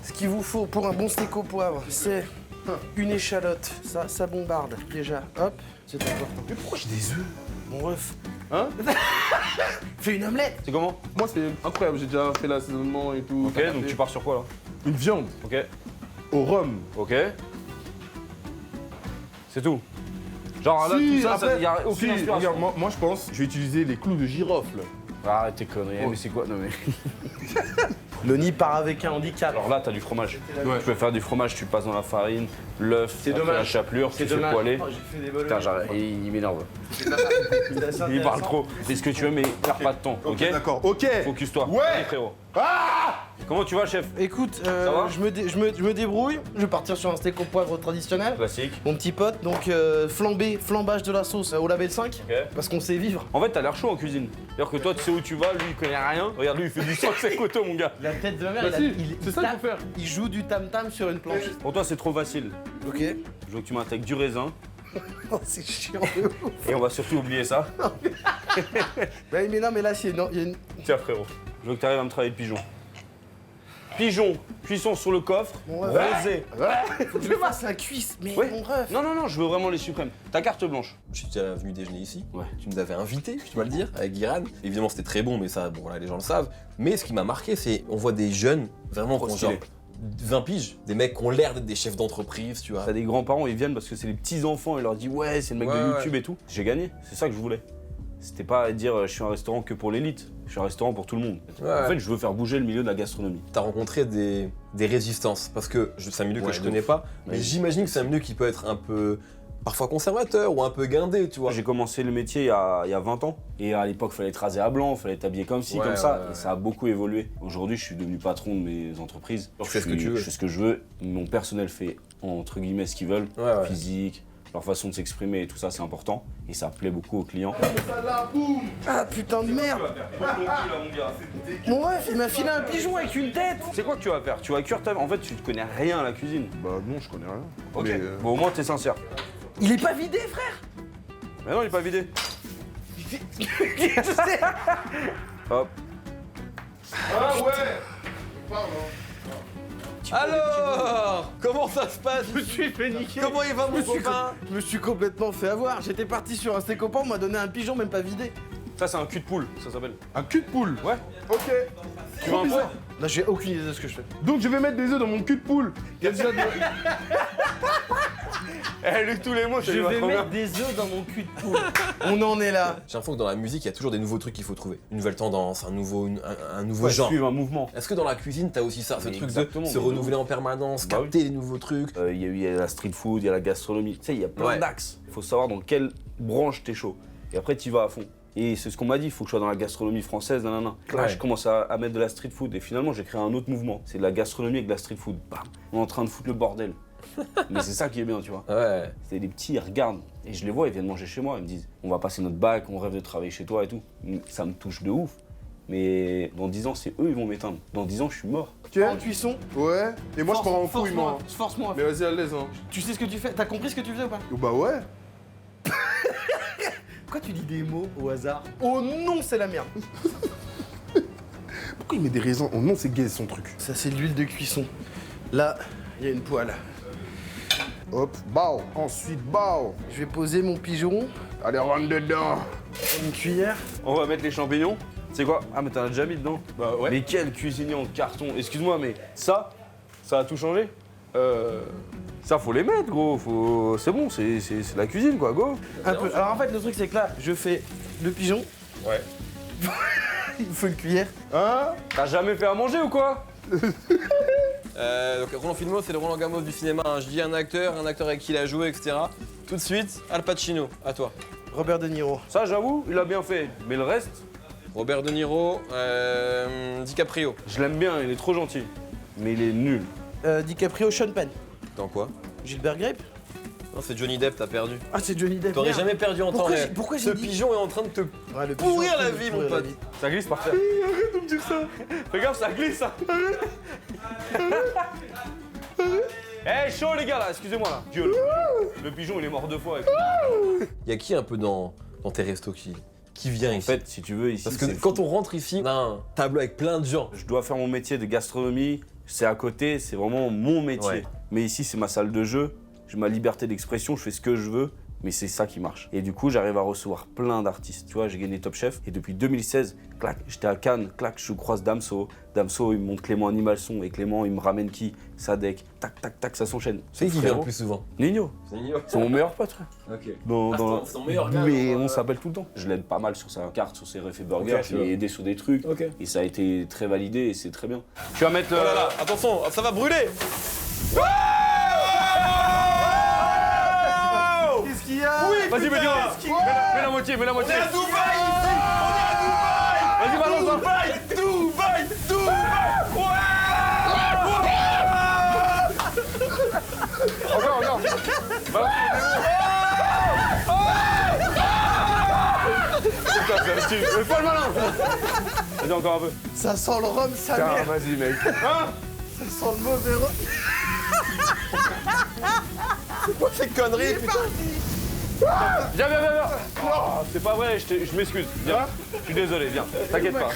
Ce qu'il vous faut pour un bon steak au poivre, c'est une échalote. Ça bombarde déjà. Hop, c'est important. Mais pourquoi j'ai des œufs? Mon ref. Hein? Fais une omelette. C'est comment? Moi c'est incroyable, j'ai déjà fait l'assaisonnement et tout. Ok, donc tu pars sur quoi là? Une viande Ok. au rhum. Ok. C'est tout. Genre là, Si, tout ça, après, il y a aucune si, inspiration. regarde, moi je pense, je vais utiliser les clous de girofle. Arrête tes conneries, mais c'est quoi? Non mais. Le nid part avec un handicap. Alors là, t'as du fromage. Tu peux faire du fromage, tu le passes dans la farine, l'œuf, C'est après dommage. la chapelure, tu fais poêler. Putain, j'arrête, il m'énerve. Il parle trop. Fais ce que tu veux, mais perds pas de temps, ok? D'accord, ok. Focus-toi. Ouais. Vas-y, frérot. Comment tu vas, chef? Écoute, va je me débrouille. Je vais partir sur un steak au poivre traditionnel. Classique. Mon petit pote, donc flambage de la sauce au label 5. Ok. Parce qu'on sait vivre. En fait, t'as l'air chaud en cuisine. C'est-à-dire que toi, tu sais où tu vas, lui, il connaît rien. Regarde, lui, il fait du 5 coteaux, mon gars. La tête de ma mère, Bah si, il c'est ça qu'il faut faire. Il joue du tam-tam sur une planche. Pour toi, c'est trop facile. Ok. Je veux que tu m'intègres du raisin. Oh, c'est chiant de ouf. Et on va surtout oublier ça. Bah, mais non, mais là, il y a une... Tiens, frérot. Je veux que tu arrives à me travailler le pigeon. pigeon, cuisson sur le coffre, Mon ref. rosé. Faut que je fasse la cuisse. Mais Ouais. mon ref. Non, je veux vraiment les suprêmes. Ta carte blanche. Je suis déjà venu déjeuner ici. Ouais. Tu nous avais invités, je dois le dire, avec Guiran. Évidemment, c'était très bon, mais ça, bon, là, les gens le savent. Mais ce qui m'a marqué, c'est on voit des jeunes vraiment Trop qui ont genre stylés. 20 piges, des mecs qui ont l'air d'être des chefs d'entreprise, tu vois. T'as des grands-parents, ils viennent parce que c'est les petits-enfants, ils leur disent ouais, c'est le mec Ouais, de ouais. YouTube et tout. J'ai gagné, c'est ça que je voulais. C'était pas dire je suis un restaurant que pour l'élite, je suis un restaurant pour tout le monde. Ouais. En fait, je veux faire bouger le milieu de la gastronomie. T'as rencontré des résistances, parce que c'est un milieu que Ouais, je de connais ouf. pas, mais Ouais. j'imagine que c'est un milieu qui peut être un peu, parfois conservateur ou un peu guindé, tu vois. J'ai commencé le métier il y a 20 ans et à l'époque, il fallait être rasé à blanc, il fallait être habillé comme ci, Ouais, comme ça. ouais, ouais. Et ça a beaucoup évolué. Aujourd'hui, je suis devenu patron de mes entreprises. Tu fais ce que tu veux. Je fais ce que je veux. Mon personnel fait entre guillemets ce qu'ils veulent. Ouais, ouais. Physique, leur façon de s'exprimer et tout ça, c'est important. Et ça plaît beaucoup aux clients. Ah putain de merde. Mon ref, il m'a filé un pigeon avec une tête. C'est quoi que tu vas faire? Tu vas cuire ta... En fait, tu ne connais rien à la cuisine. Bah non, je connais rien. Ok. Mais, Bon, au moins, t'es sincère. Il est pas vidé, frère. Mais non, il est pas vidé. Hop. Ah ouais. Alors, comment ça se passe? Je me suis fait niquer. Comment il va mon copain? Je me suis complètement fait avoir. J'étais parti sur un steak au pain, on m'a donné un pigeon même pas vidé. Ça, c'est un cul de poule, ça s'appelle. Un cul de poule. Ouais. Ok. Tu veux un pot? Là, j'ai aucune idée de ce que je fais. Donc je vais mettre des œufs dans mon cul de poule. Il y a déjà des... Eh, lui, tous les mots, Je vais mettre des œufs dans mon cul de poule. On en est là. J'ai l'impression que dans la musique, il y a toujours des nouveaux trucs qu'il faut trouver. Une nouvelle tendance, un nouveau Faut genre. suivre un mouvement. Est-ce que dans la cuisine, t'as aussi ça, ce Mais truc exactement, de se mais renouveler en permanence, Bah oui. capter les nouveaux trucs? Il y a la street food, il y a la gastronomie. Tu sais, il y a plein Ouais. d'axes. Il faut savoir dans quelle branche t'es chaud. Et après, tu vas à fond. Et c'est ce qu'on m'a dit, il faut que je sois dans la gastronomie française, nanana. Là, Ouais. je commence à mettre de la street food. Et finalement, j'ai créé un autre mouvement. C'est de la gastronomie avec de la street food. Bam. On est en train de foutre le bordel. Mais c'est ça qui est bien, tu vois. Ouais. C'est des petits, ils regardent. Et je les vois, ils viennent manger chez moi. Ils me disent, on va passer notre bac, on rêve de travailler chez toi et tout. Ça me touche de ouf. Mais dans 10 ans, c'est eux, ils vont m'éteindre. Dans 10 ans, je suis mort. En cuisson. Ouais. Et moi je pars en couille, moi. Force-moi. Mais vas-y, à l'aise, hein. Tu sais ce que tu fais? T'as compris ce que tu faisais ou pas? Bah ouais. Pourquoi tu dis des mots au hasard? Oh non, c'est la merde. Pourquoi il met des raisins? Oh non, c'est gay son truc. Ça, c'est de l'huile de cuisson. Là, il y a une poêle. Hop, bao. Ensuite, bao. Je vais poser mon pigeon, Allez, rentre dedans. une cuillère. On va mettre les champignons. C'est quoi? Ah, mais t'en as déjà mis dedans? Bah ouais. Mais quel cuisinier en carton? Excuse-moi, mais ça a tout changé? Ça, faut les mettre, gros. C'est bon, c'est la cuisine, quoi, go. Un peu. Alors en fait, le truc, c'est que là, je fais le pigeon. Ouais. Il me faut une cuillère. Hein? T'as jamais fait à manger ou quoi? Donc Roland Filmo, c'est le Roland Gamos du cinéma. Hein. Je dis un acteur avec qui il a joué, etc. Tout de suite, Al Pacino, à toi. Robert De Niro. Ça, j'avoue, il a bien fait. Mais le reste, Robert De Niro, DiCaprio. je l'aime bien, il est trop gentil. Mais il est nul. DiCaprio, Sean Penn. Dans quoi? Gilbert Grape. Non, c'est Johnny Depp, t'as perdu. Ah, c'est Johnny Depp. T'aurais merde. jamais perdu en temps Pourquoi réel. j'ai- pourquoi j'ai Ce dit- pigeon est en train de te Ouais, le pourrir pigeon, la peut vie, pourrir mon la pote. vie. Ça glisse par terre. Arrête de me dire ça. Fais gaffe, ça glisse, ça. Eh, chaud, les gars, là, excusez-moi, là. Dieu, le pigeon, il est mort 2 fois. Il y a qui un peu dans tes restos qui vient En ici? fait, si tu veux, ici, Parce que c'est quand fou. on rentre ici, on a un tableau avec plein de gens. Je dois faire mon métier de gastronomie, c'est à côté, c'est vraiment mon métier. Ouais. Mais ici, c'est ma salle de jeu, j'ai ma liberté d'expression, je fais ce que je veux, mais c'est ça qui marche. Et du coup, j'arrive à recevoir plein d'artistes. Tu vois, j'ai gagné Top Chef, et depuis 2016, clac, j'étais à Cannes, clac, je croise Damso. Damso, il me montre Clément Animal Son, et Clément, il me ramène qui? Sadek, tac, tac, tac, ça s'enchaîne. C'est qui vient Frérot. le plus souvent? Nino, C'est Nino. c'est mon meilleur pote, frère. Ok. Dans- c'est ton meilleur gars. Mais genre, on s'appelle tout le temps. Je l'aide pas mal sur sa carte, sur ses refs et burgers, Ok, je l'ai aidé sur des trucs. Ok. Et ça a été très validé et c'est très bien. Tu vas mettre. Oh là là, attention, ça va brûler! Qu'est-ce qu'il y a? Vas-y, mets la moitié, mets la moitié. À Dubaï ici! On est à Dubaï! Vas-y, balance. Dubaï! Encore. Putain, fais pas le malin. Vas-y, encore un peu. Ça sent le rhum, sa mère. Vas-y, mec. Ça sent le mauvais rhum. Ces conneries, putain! Viens. Oh, c'est pas vrai, je m'excuse. Viens. Je suis désolé, viens. T'inquiète pas.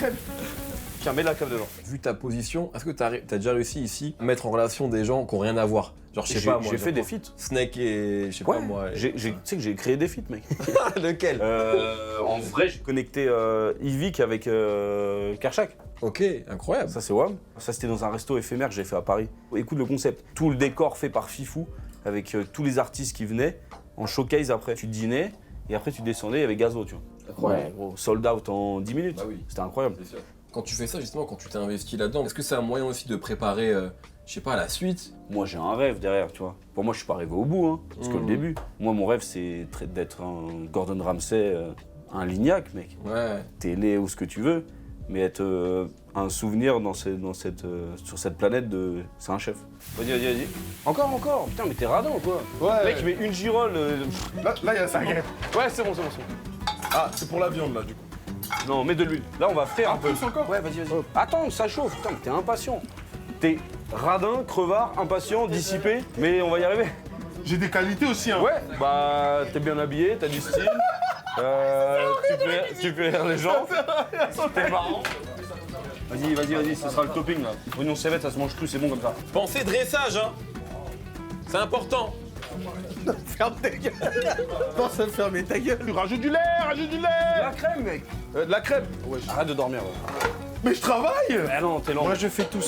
Tiens, mets la cave dedans. Vu ta position, est-ce que t'as déjà réussi ici à mettre en relation des gens qui n'ont rien à voir? Genre, je sais pas, moi. J'ai fait des feats. Snake et. Je sais pas, moi. Tu sais que j'ai créé des feats, mec. Lequel? En vrai, j'ai connecté Yvick avec Kershak. Ok, incroyable. Ça, c'est WAM. Ça, c'était dans un resto éphémère que j'ai fait à Paris. Écoute le concept. Tout le décor fait par Fifou, avec tous les artistes qui venaient. En showcase, après, tu dînais. Et après, tu descendais avec Gazo, tu vois. Incroyable. Ouais, gros, sold out en 10 minutes. Bah oui. C'était incroyable. C'est sûr. Quand tu fais ça, justement, quand tu t'es investi là-dedans, est-ce que c'est un moyen aussi de préparer, je sais pas, la suite? Moi, j'ai un rêve derrière, tu vois. Pour moi, je suis pas arrivé au bout, hein. Parce que le début. Moi, mon rêve, c'est d'être un Gordon Ramsay, un Lignac, mec. Ouais. Télé ou ce que tu veux. Mais être un souvenir sur cette planète c'est un chef. Vas-y. Encore. Putain, mais t'es radin ou quoi? Ouais. Mec, il met une girole. Là, il y a ça. Ouais, c'est bon. Ah, c'est pour la viande là, du coup. Non, mets de l'huile. Là, on va faire un peu. Plus encore? Ouais, vas-y. Attends, ça chauffe. Putain, mais t'es impatient. T'es radin, crevard, impatient, dissipé, mais on va y arriver. J'ai des qualités aussi, hein. Ouais, bah, t'es bien habillé, t'as du style. Tu fais rire les gens. T'es marrant. Vas-y, ce sera le topping là. Oignon cévette, ça se mange cru, c'est bon comme ça. Pensez dressage, hein. C'est important. Ferme ta gueule. Pense à fermer ta gueule. Tu rajoutes du lait. De la crème, mec. De la crème. Ouais. Arrête de dormir. Ouais. Mais je travaille. Ah non, t'es lent. Moi, je fais tout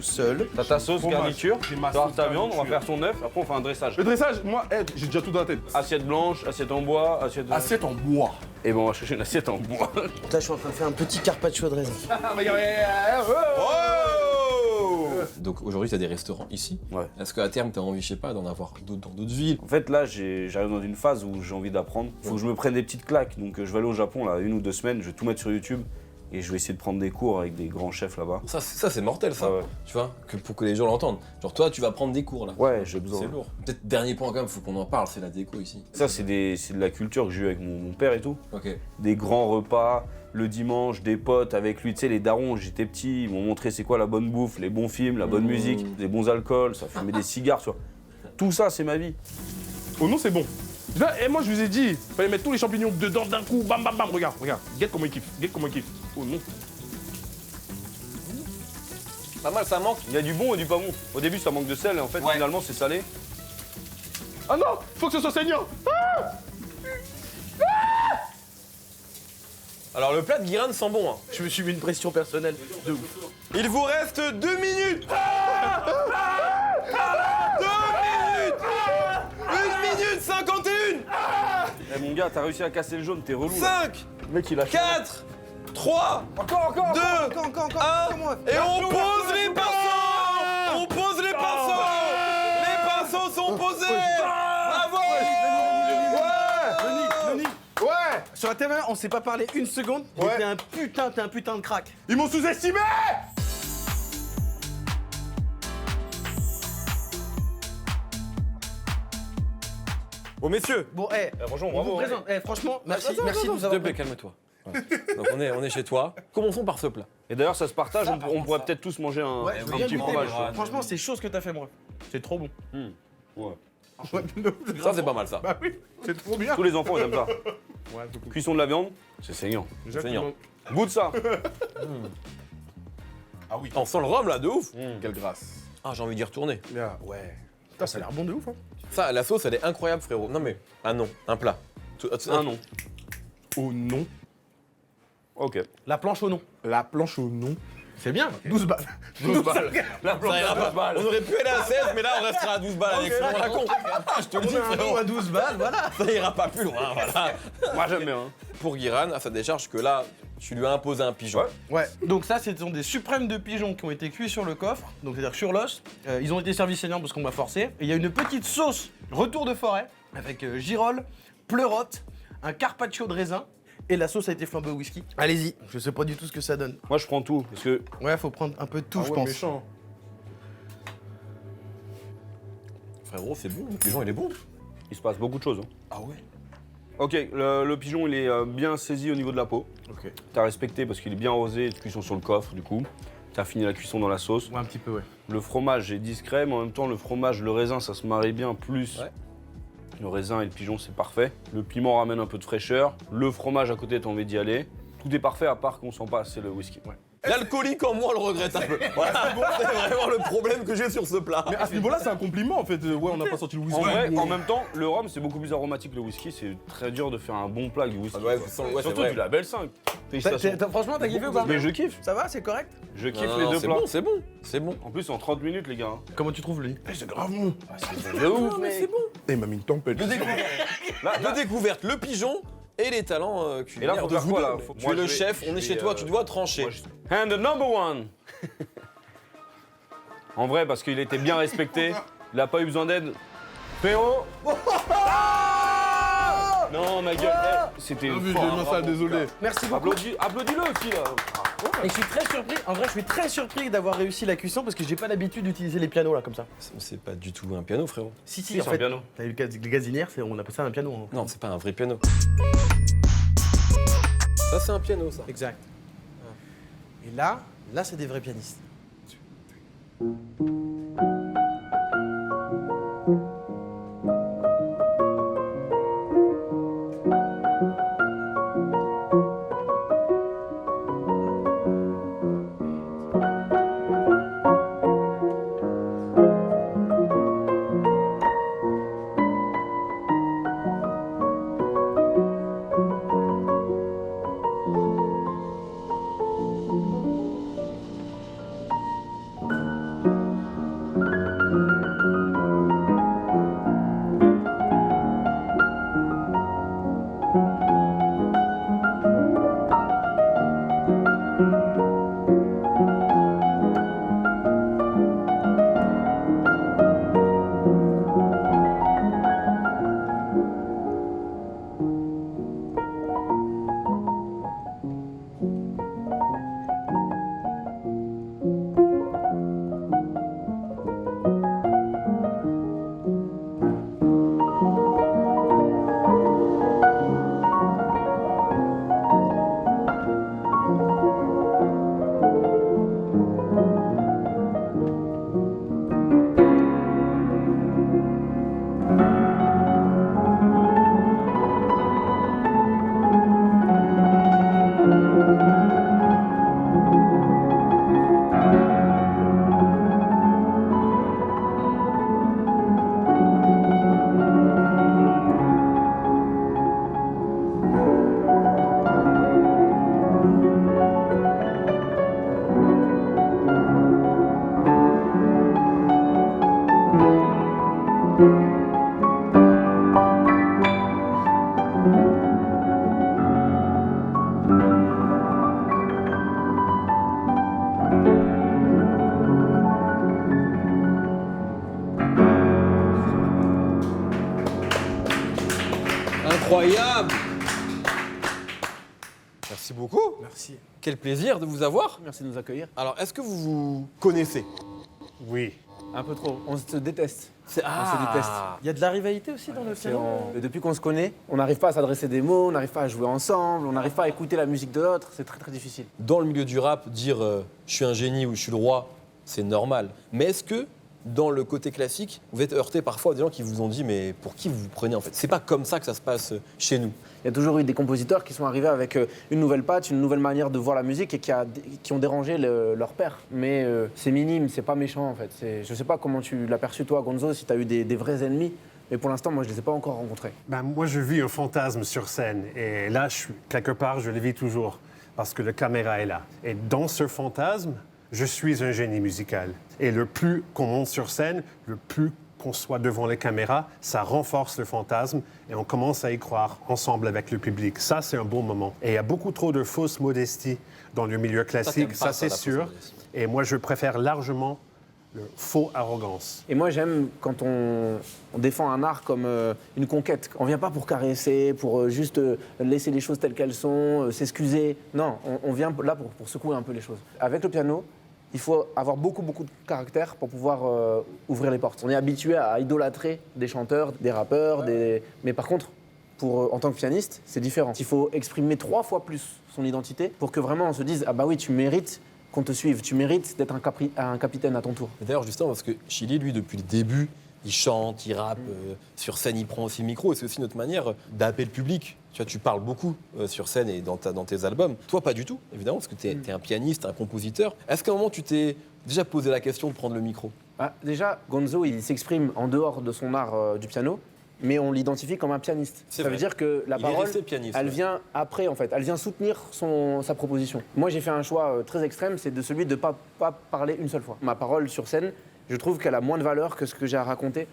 seul. T'as ta sauce Fromage. garniture, J'ai ma t'as sauce ta viande, on va garniture. faire ton œuf, après on fait un dressage. Le dressage, moi, j'ai déjà tout dans la tête. Assiette blanche, assiette en bois, assiette... Assiette en bois. Et bon, on va chercher une assiette en bois. Là, je suis en train de faire un petit carpaccio de raisin. Donc aujourd'hui, tu as des restaurants ici. Ouais. Est-ce qu'à terme, tu as envie, je sais pas, d'en avoir d'autres dans d'autres villes? En fait, là, j'arrive dans une phase où j'ai envie d'apprendre. Faut que je me prenne des petites claques. Donc, je vais aller au Japon, là, 1 ou 2 semaines. Je vais tout mettre sur YouTube. Et je vais essayer de prendre des cours avec des grands chefs là-bas. Ça, c'est mortel, ça. Ouais. Tu vois, pour que les gens l'entendent. Genre, toi, tu vas prendre des cours, là. Ouais, j'ai besoin. C'est lourd. Peut-être dernier point, quand même, faut qu'on en parle, c'est la déco ici. Ça, c'est de la culture que j'ai eue avec mon père et tout. Ok. Des grands repas, le dimanche, des potes avec lui. Tu sais, les darons, j'étais petit, ils m'ont montré c'est quoi la bonne bouffe, les bons films, la bonne musique, les bons alcools, ça fumait des cigares, tu vois. Tout ça, c'est ma vie. Oh non, c'est bon. Là, et moi, je vous ai dit, fallait mettre tous les champignons dedans d'un coup. Bam, bam, bam. Regarde. Guette comment il kiffe. Oh non. Pas mal, ça manque. Il y a du bon et du pas bon. Au début, ça manque de sel et en fait, finalement, c'est salé. Ah non, faut que ce soit saignant. Alors, le plat de Guiran sent bon, hein. Je me suis mis une pression personnelle de ouf. Il vous reste 2 minutes. 2 minutes. 1 minute 51. Eh mon gars, t'as réussi à casser le jaune, t'es relou. Là. 5, Le mec, il a 4, 3, Encore 2, Encore, 1, et on pose les pinceaux. On pose les pinceaux. Les pinceaux sont posés. Bravo. Denis. Ouais. Sur la TV1, on s'est pas parlé une seconde. Ouais. T'es un putain de crack. Ils m'ont sous-estimé. Bon, messieurs. Bon, Franchement, on vous bravo. présente. Franchement, merci de nous S'il te avoir... plaît, calme-toi. Voilà. Donc on est chez toi. Commençons par ce plat. Et d'ailleurs, ça se partage, on pourrait peut-être tous manger un, Ouais, je veux un bien petit goûter, fromage. mais franchement, c'est chaud ce que t'as fait, moi. C'est trop bon. Ouais. Ça, c'est pas mal, ça. Bah oui, c'est trop bien. Tous les enfants, ils aiment ça. Ouais, c'est cool. Cuisson de la viande, c'est saignant. Saignant. Goûte ça. Ah oui. On sent le rhum, là, de ouf. Quelle grâce. Ah, j'ai envie d'y retourner. Ouais. Putain, ça a l'air bon de ouf, hein. Ça, la sauce, elle est incroyable, frérot. Non, mais un nom, un plat. Un nom. Au nom. Ok. La planche au nom. La planche au nom. C'est bien. 12 balles. 12 balles. La Ça ira pas. On aurait pu aller à 16, mais là, on restera à 12 balles avec ça. On raconte. Je te le dis, On a un nom frérot. à 12 balles, voilà. Ça ira pas plus loin, voilà. Moi, j'aime bien. Hein. Pour Guiran, à sa décharge, que là, tu lui as imposé un pigeon. Ouais. Donc ça, ce sont des suprêmes de pigeons qui ont été cuits sur le coffre, donc c'est-à-dire sur l'os. Ils ont été servis saignants parce qu'on m'a forcé. Et il y a une petite sauce retour de forêt avec girole, pleurote, un carpaccio de raisin. Et la sauce a été flambée au whisky. Allez-y, je sais pas du tout ce que ça donne. Moi, je prends tout, parce que Ouais, faut prendre un peu de tout, je pense. Méchant. Frérot, c'est bon, le pigeon, il est bon. il se passe beaucoup de choses. Hein. Ah ouais. Ok, le pigeon, il est bien saisi au niveau de la peau. Ok. T'as respecté parce qu'il est bien rosé, cuisson sur le coffre, du coup. T'as fini la cuisson dans la sauce. Ouais, un petit peu, ouais. Le fromage est discret, mais en même temps, le fromage, le raisin, ça se marie bien plus. Ouais. Le raisin et le pigeon, c'est parfait. Le piment ramène un peu de fraîcheur. Le fromage à côté, t'as envie d'y aller. tout est parfait à part qu'on sent pas assez le whisky. L'alcoolique en moi le regrette un peu. Voilà, c'est vraiment le problème que j'ai sur ce plat. Mais à ce niveau-là, c'est un compliment en fait. Ouais, on n'a pas senti le whisky. En vrai, en même temps, le rhum c'est beaucoup plus aromatique que le whisky. C'est très dur de faire un bon plat avec du whisky. Ouais, quoi. c'est Surtout vrai. du label 5. Félicitations. Franchement, t'as kiffé ou pas? Mais je kiffe. Ça va, c'est correct? Je kiffe Non, les deux c'est plats. bon, c'est bon, c'est bon. En plus, en 30 minutes, les gars. hein. Comment tu trouves le lit? C'est grave bon. De ouf, mais c'est bon. Eh, il m'a mis une tempête. De découverte, le pigeon et les talents Et là, culinaires faut de faire vous quoi deux. là Tu es le chef, on est chez toi, tu dois trancher. And the number one. En vrai, parce qu'il était bien respecté, il a pas eu besoin d'aide. Péro. Non, ma gueule, c'était J'ai fort. mis ça, désolé. Merci beaucoup. Applaudis-le aussi là. Et je suis très surpris, en vrai, je suis très surpris d'avoir réussi la cuisson parce que j'ai pas l'habitude d'utiliser les pianos là comme ça. C'est pas du tout un piano, frérot. Si, Si, c'est un piano. Les gazinières, on appelle ça un piano. hein. Non, c'est pas un vrai piano. Ça, c'est un piano, ça. Exact. Et là c'est des vrais pianistes. Incroyable! Merci beaucoup. Merci. Quel plaisir de vous avoir. Merci de nous accueillir. Alors, est-ce que vous vous connaissez? Oui. Un peu trop. On se déteste. On se déteste. Il y a de la rivalité aussi dans le piano. Et depuis qu'on se connaît, on n'arrive pas à s'adresser des mots, on n'arrive pas à jouer ensemble, on n'arrive pas à écouter la musique de l'autre. C'est très très difficile. Dans le milieu du rap, dire je suis un génie ou je suis le roi, c'est normal. Mais est-ce que dans le côté classique, vous êtes heurté parfois à des gens qui vous ont dit mais pour qui vous vous prenez en fait? C'est pas comme ça que ça se passe chez nous. Il y a toujours eu des compositeurs qui sont arrivés avec une nouvelle patte, une nouvelle manière de voir la musique et qui ont dérangé leur père. Mais c'est minime, c'est pas méchant en fait. Je sais pas comment tu l'as perçu toi, Gonzo, si tu as eu des vrais ennemis. Mais pour l'instant, moi, je les ai pas encore rencontrés. Ben, moi, je vis un fantasme sur scène. Et là, quelque part, je le vis toujours. Parce que la caméra est là. Et dans ce fantasme, je suis un génie musical. Et le plus qu'on monte sur scène, le plus qu'on soit devant les caméras, ça renforce le fantasme et on commence à y croire ensemble avec le public. Ça, c'est un bon moment. Et il y a beaucoup trop de fausse modestie dans le milieu classique, ça c'est sûr. Et moi, je préfère largement le faux arrogance. Et moi, j'aime quand on défend un art comme une conquête. On vient pas pour caresser, pour juste laisser les choses telles qu'elles sont, s'excuser. Non, on vient là pour secouer un peu les choses. Avec le piano, il faut avoir beaucoup de caractère pour pouvoir ouvrir les portes. On est habitué à idolâtrer des chanteurs, des rappeurs, mais par contre, en tant que pianiste, c'est différent. Il faut exprimer 3 fois plus son identité pour que vraiment on se dise « Ah bah oui, tu mérites qu'on te suive, tu mérites d'être un capitaine à ton tour. » D'ailleurs, justement, parce que Chili, lui, depuis le début, il chante, il rappe, sur scène il prend aussi le micro, et c'est aussi notre manière d'appeler le public. Tu vois, tu parles beaucoup sur scène et dans tes albums. Toi, pas du tout, évidemment, parce que tu es un pianiste, un compositeur. Est-ce qu'à un moment, tu t'es déjà posé la question de prendre le micro? Déjà, Gonzo, il s'exprime en dehors de son art du piano, mais on l'identifie comme un pianiste. C'est Ça vrai. veut dire que la Il est parole, resté pianiste, elle ouais. vient après, en fait. Elle vient soutenir sa proposition. Moi, j'ai fait un choix très extrême, c'est de celui de ne pas parler une seule fois. Ma parole sur scène, je trouve qu'elle a moins de valeur que ce que j'ai à raconter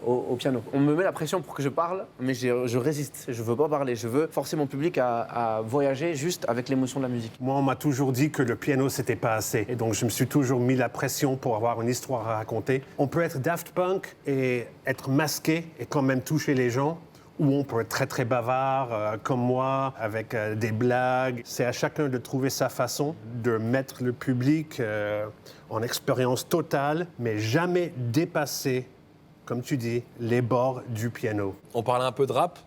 au piano. On me met la pression pour que je parle, mais je résiste. Je veux pas parler. Je veux forcer mon public à voyager juste avec l'émotion de la musique. Moi, on m'a toujours dit que le piano, c'était pas assez. Et donc, je me suis toujours mis la pression pour avoir une histoire à raconter. On peut être Daft Punk et être masqué et quand même toucher les gens, ou on peut être très, très bavard, comme moi, avec des blagues. C'est à chacun de trouver sa façon de mettre le public en expérience totale, mais jamais dépasser, comme tu dis, les bords du piano. On parlait un peu de rap.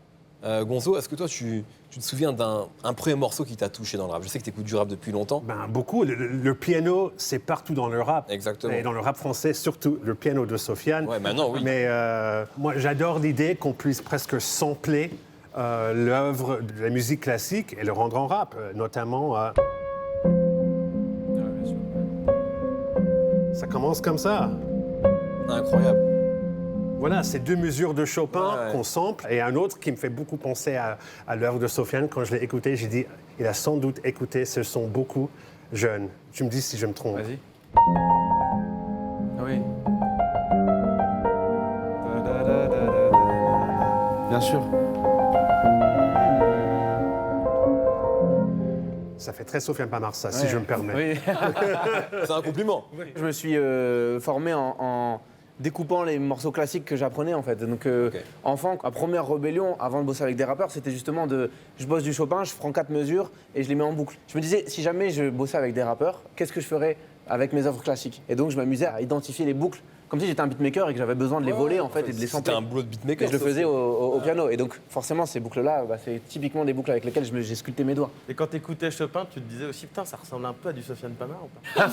Gonzo, est-ce que toi, tu te souviens d'un premier morceau qui t'a touché dans le rap? Je sais que tu écoutes du rap depuis longtemps. Beaucoup. Le piano, c'est partout dans le rap. Exactement. Et dans le rap français, surtout le piano de Sofiane. Ouais, maintenant, oui. Mais moi, j'adore l'idée qu'on puisse presque sampler l'œuvre de la musique classique et le rendre en rap, notamment... Ça commence comme ça. Incroyable. Voilà, c'est 2 mesures de Chopin qu'on sample. Et un autre qui me fait beaucoup penser à l'œuvre de Sofiane. Quand je l'ai écouté, j'ai dit, il a sans doute écouté ce son beaucoup jeune. Tu me dis si je me trompe. Vas-y. Oui. Bien sûr. Ça fait très Sofiane Pamar, ça, si je me permets. Oui. C'est un compliment. Je me suis formé en découpant les morceaux classiques que j'apprenais en fait. Donc enfant, ma première rébellion avant de bosser avec des rappeurs, c'était justement je bosse du Chopin, je prends 4 mesures et je les mets en boucle. Je me disais, si jamais je bossais avec des rappeurs, qu'est-ce que je ferais avec mes œuvres classiques? Et donc je m'amusais à identifier les boucles, comme si j'étais un beatmaker et que j'avais besoin de les voler en fait et de les sampler. C'était un boulot de beatmaker. Et je le faisais au piano. Et donc forcément ces boucles-là, c'est typiquement des boucles avec lesquelles j'ai sculpté mes doigts. Et quand t'écoutais Chopin, tu te disais aussi, putain, ça ressemble un peu à du Sofiane Pamar ou pas?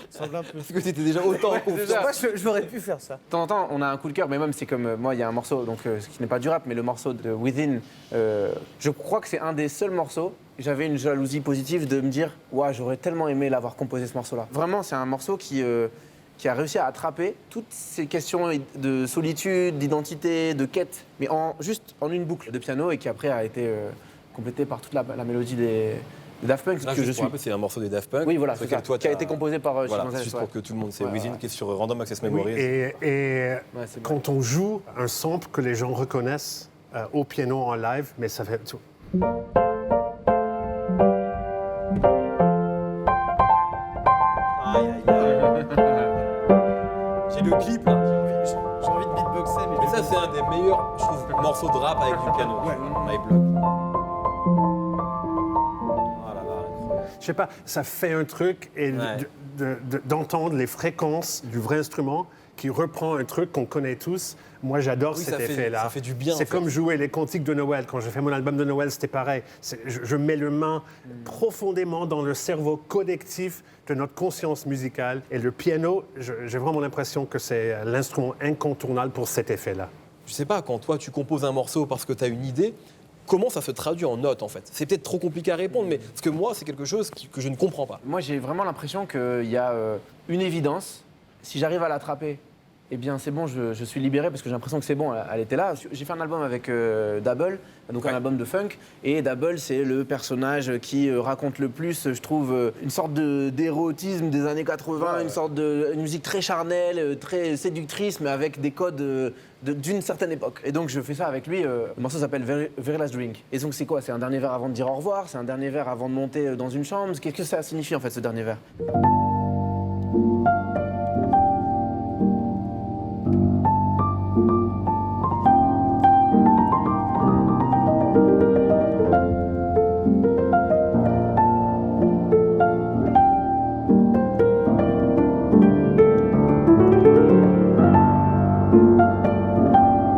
Ça ressemble un peu. Parce que t'étais déjà autant en confiance. Moi, j'aurais pu faire ça. De temps en temps, on a un coup de cœur, mais même c'est comme moi, il y a un morceau, donc ce qui n'est pas du rap, mais le morceau de Within. Je crois que c'est un des seuls morceaux. J'avais une jalousie positive de me dire, ouais, j'aurais tellement aimé l'avoir composé ce morceau-là. Vraiment, c'est un morceau qui a réussi à attraper toutes ces questions de solitude, d'identité, de quête, mais juste en une boucle de piano et qui après a été complétée par toute la mélodie des Daft Punk. Là, c'est un morceau des Daft Punk. Oui, voilà, sur c'est ça, lequel toi, qui a été composé par voilà, Chimène juste Sales, pour que tout le monde, c'est Ouais, Within ouais. qui est sur Random Access Oui, Memories. et c'est quand on joue un sample que les gens reconnaissent au piano en live, mais ça fait... Aïe, aïe, aïe. J'ai le clip là. J'ai envie de beatboxer, Mais ça, c'est un des meilleurs, je trouve, morceaux de rap avec du piano. My Block. Oh là là, incroyable. Je sais pas, ça fait un truc et d'entendre les fréquences du vrai instrument qui reprend un truc qu'on connaît tous. Moi, j'adore Oui, cet ça fait- effet-là. ça fait du bien, en C'est fait. comme jouer les cantiques de Noël. Quand j'ai fait mon album de Noël, c'était pareil. Je mets le main profondément dans le cerveau collectif de notre conscience musicale. Et le piano, j'ai vraiment l'impression que c'est l'instrument incontournable pour cet effet-là. Je sais pas, quand toi, tu composes un morceau parce que tu as une idée, comment ça se traduit en notes en fait? C'est peut-être trop compliqué à répondre, mais parce que moi, c'est quelque chose que je ne comprends pas. Moi, j'ai vraiment l'impression qu'il y a une évidence. Si j'arrive à l'attraper, eh bien, c'est bon, je suis libéré parce que j'ai l'impression que c'est bon, elle était là. J'ai fait un album avec Dabble, donc un album de funk. Et Dabble, c'est le personnage qui raconte le plus, je trouve, une sorte d'érotisme des années 80, une sorte de une musique très charnelle, très séductrice, mais avec des codes d'une certaine époque. Et donc, je fais ça avec lui. Le morceau s'appelle Very Last Drink. Et donc, c'est quoi? C'est un dernier verre avant de dire au revoir? C'est un dernier verre avant de monter dans une chambre? Qu'est-ce que ça signifie, en fait, ce dernier verre?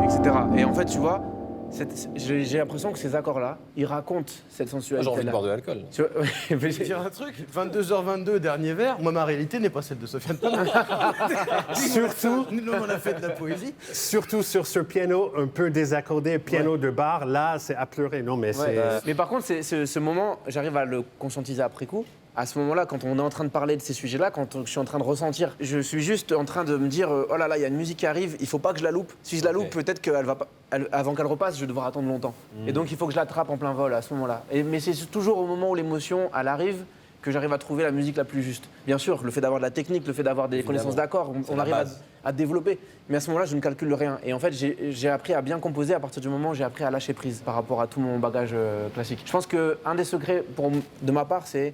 Etc. Et en fait, tu vois, J'ai l'impression que ces accords-là, ils racontent cette J'ai envie de sensualité-là. boire de l'alcool. Tu vois, Je vais dire un truc, 22h22, dernier verre, moi ma réalité n'est pas celle de Sofiane Pamel. Surtout, Nous on a fait de la poésie. surtout sur ce piano un peu désaccordé, piano de bar, là, c'est à pleurer. Non, mais Ouais. c'est... Mais par contre, ce moment, j'arrive à le conscientiser après coup. À ce moment-là, quand on est en train de parler de ces sujets-là, quand je suis en train de ressentir, je suis juste en train de me dire oh là là, il y a une musique qui arrive, il faut pas que je la loupe. Si je la loupe, peut-être qu'elle va pas, avant qu'elle repasse, je vais devoir attendre longtemps. Et donc il faut que je l'attrape en plein vol à ce moment-là. Mais c'est toujours au moment où l'émotion elle arrive que j'arrive à trouver la musique la plus juste. Bien sûr, le fait d'avoir de la technique, le fait d'avoir des connaissances d'accords, on la arrive base. à développer. Mais à ce moment-là, je ne calcule rien. Et en fait, j'ai appris à bien composer à partir du moment où j'ai appris à lâcher prise par rapport à tout mon bagage classique. Je pense qu'un des secrets de ma part, c'est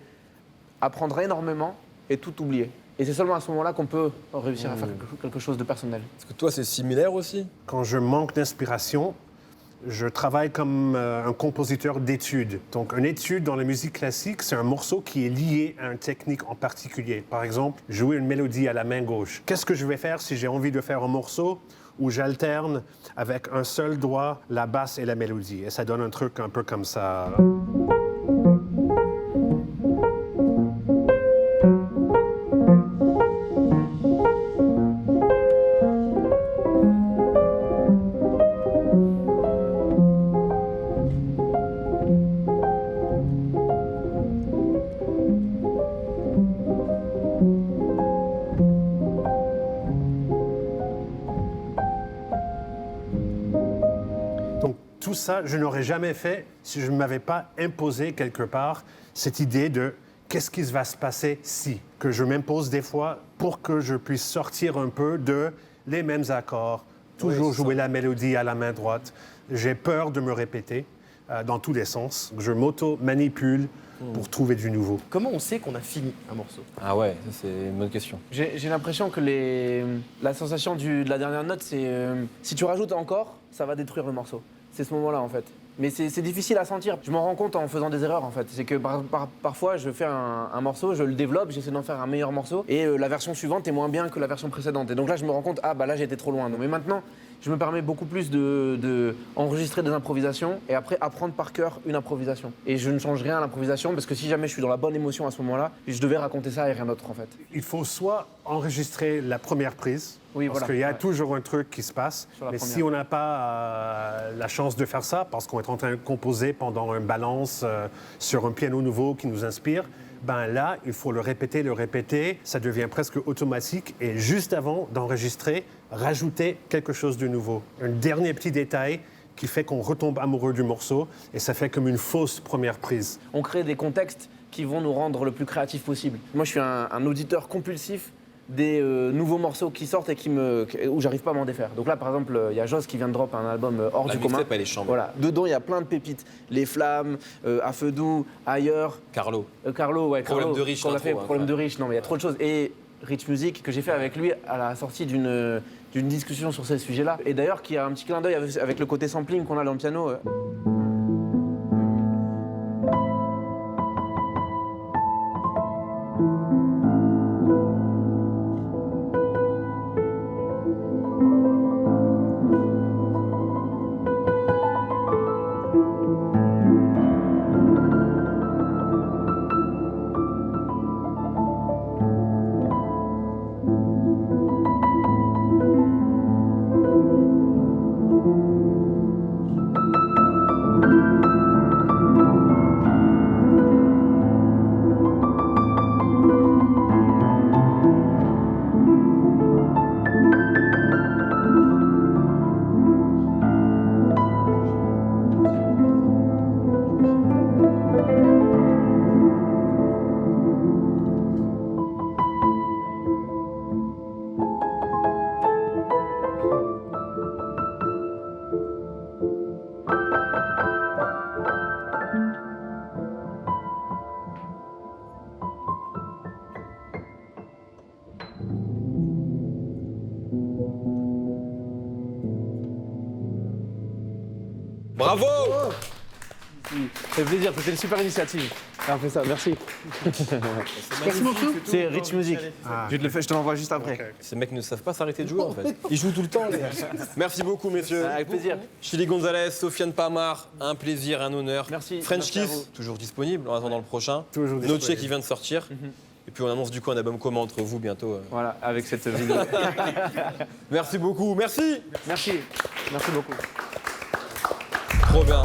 apprendre énormément et tout oublier. Et c'est seulement à ce moment-là qu'on peut réussir à faire quelque chose de personnel. Est-ce que toi, c'est similaire aussi? Quand je manque d'inspiration, je travaille comme un compositeur d'études. Donc, une étude dans la musique classique, c'est un morceau qui est lié à une technique en particulier. Par exemple, jouer une mélodie à la main gauche. Qu'est-ce que je vais faire si j'ai envie de faire un morceau où j'alterne avec un seul doigt la basse et la mélodie? Et ça donne un truc un peu comme ça. Donc tout ça, je n'aurais jamais fait si je ne m'avais pas imposé quelque part cette idée de qu'est-ce qui va se passer si, que je m'impose des fois pour que je puisse sortir un peu de les mêmes accords, toujours jouer la mélodie à la main droite. J'ai peur de me répéter dans tous les sens. Je m'auto-manipule pour trouver du nouveau. Comment on sait qu'on a fini un morceau? Ah ouais, ça, c'est une bonne question. J'ai l'impression que la sensation de la dernière note, c'est si tu rajoutes encore, ça va détruire le morceau. C'est ce moment-là en fait. Mais c'est difficile à sentir. Je m'en rends compte en faisant des erreurs en fait. C'est que parfois je fais un morceau, je le développe, j'essaie d'en faire un meilleur morceau et la version suivante est moins bien que la version précédente. Et donc là je me rends compte, ah bah là j'ai été trop loin. Mais maintenant je me permets beaucoup plus de enregistrer des improvisations et après apprendre par cœur une improvisation. Et je ne change rien à l'improvisation parce que si jamais je suis dans la bonne émotion à ce moment-là, je devais raconter ça et rien d'autre en fait. Il faut soit enregistrer la première prise, Oui, parce voilà. qu'il y a Ouais. toujours un truc qui se passe. Sur la Mais première. si on n'a pas la chance de faire ça, parce qu'on est en train de composer pendant une balance sur un piano nouveau qui nous inspire, ben là, il faut le répéter, ça devient presque automatique. Et juste avant d'enregistrer, rajouter quelque chose de nouveau. Un dernier petit détail qui fait qu'on retombe amoureux du morceau et ça fait comme une fausse première prise. On crée des contextes qui vont nous rendre le plus créatif possible. Moi, je suis un auditeur compulsif des nouveaux morceaux qui sortent et où j'arrive pas à m'en défaire. Donc là, par exemple, il y a Joss qui vient de drop un album hors La du commun. mixtape, elle est chambée. Voilà. Dedans, il y a plein de pépites. Les Flammes, À Feu Doux, Ailleurs. Carlo. Carlo, ouais. Problème Carlo, de riche, qu'on a l'intro, fait, hein, Problème ouais. de riche. Non, mais il y a trop de choses. Et Rich Music, que j'ai fait avec lui à la sortie d'une discussion sur ces sujets-là. Et d'ailleurs, qui a un petit clin d'œil avec le côté sampling qu'on a dans le piano. Bravo! fait plaisir, c'était une super initiative. On fait ça, merci. Merci beaucoup. C'est Rich Music. Je te le fais, je te l'envoie juste après. Ces mecs ne savent pas s'arrêter de jouer en fait. Ils jouent tout le temps les gars. Merci beaucoup messieurs. Avec plaisir. Chili Gonzalez, Sofiane Pamar, un plaisir, un honneur. Merci. French Merci à vous. Kiss, toujours disponible en attendant le prochain. Toujours Noche disponible. qui vient de sortir. Et puis on annonce du coup un album commun entre vous bientôt. Voilà, avec cette vidéo. Merci beaucoup, merci. Merci. Merci beaucoup. Trop bien.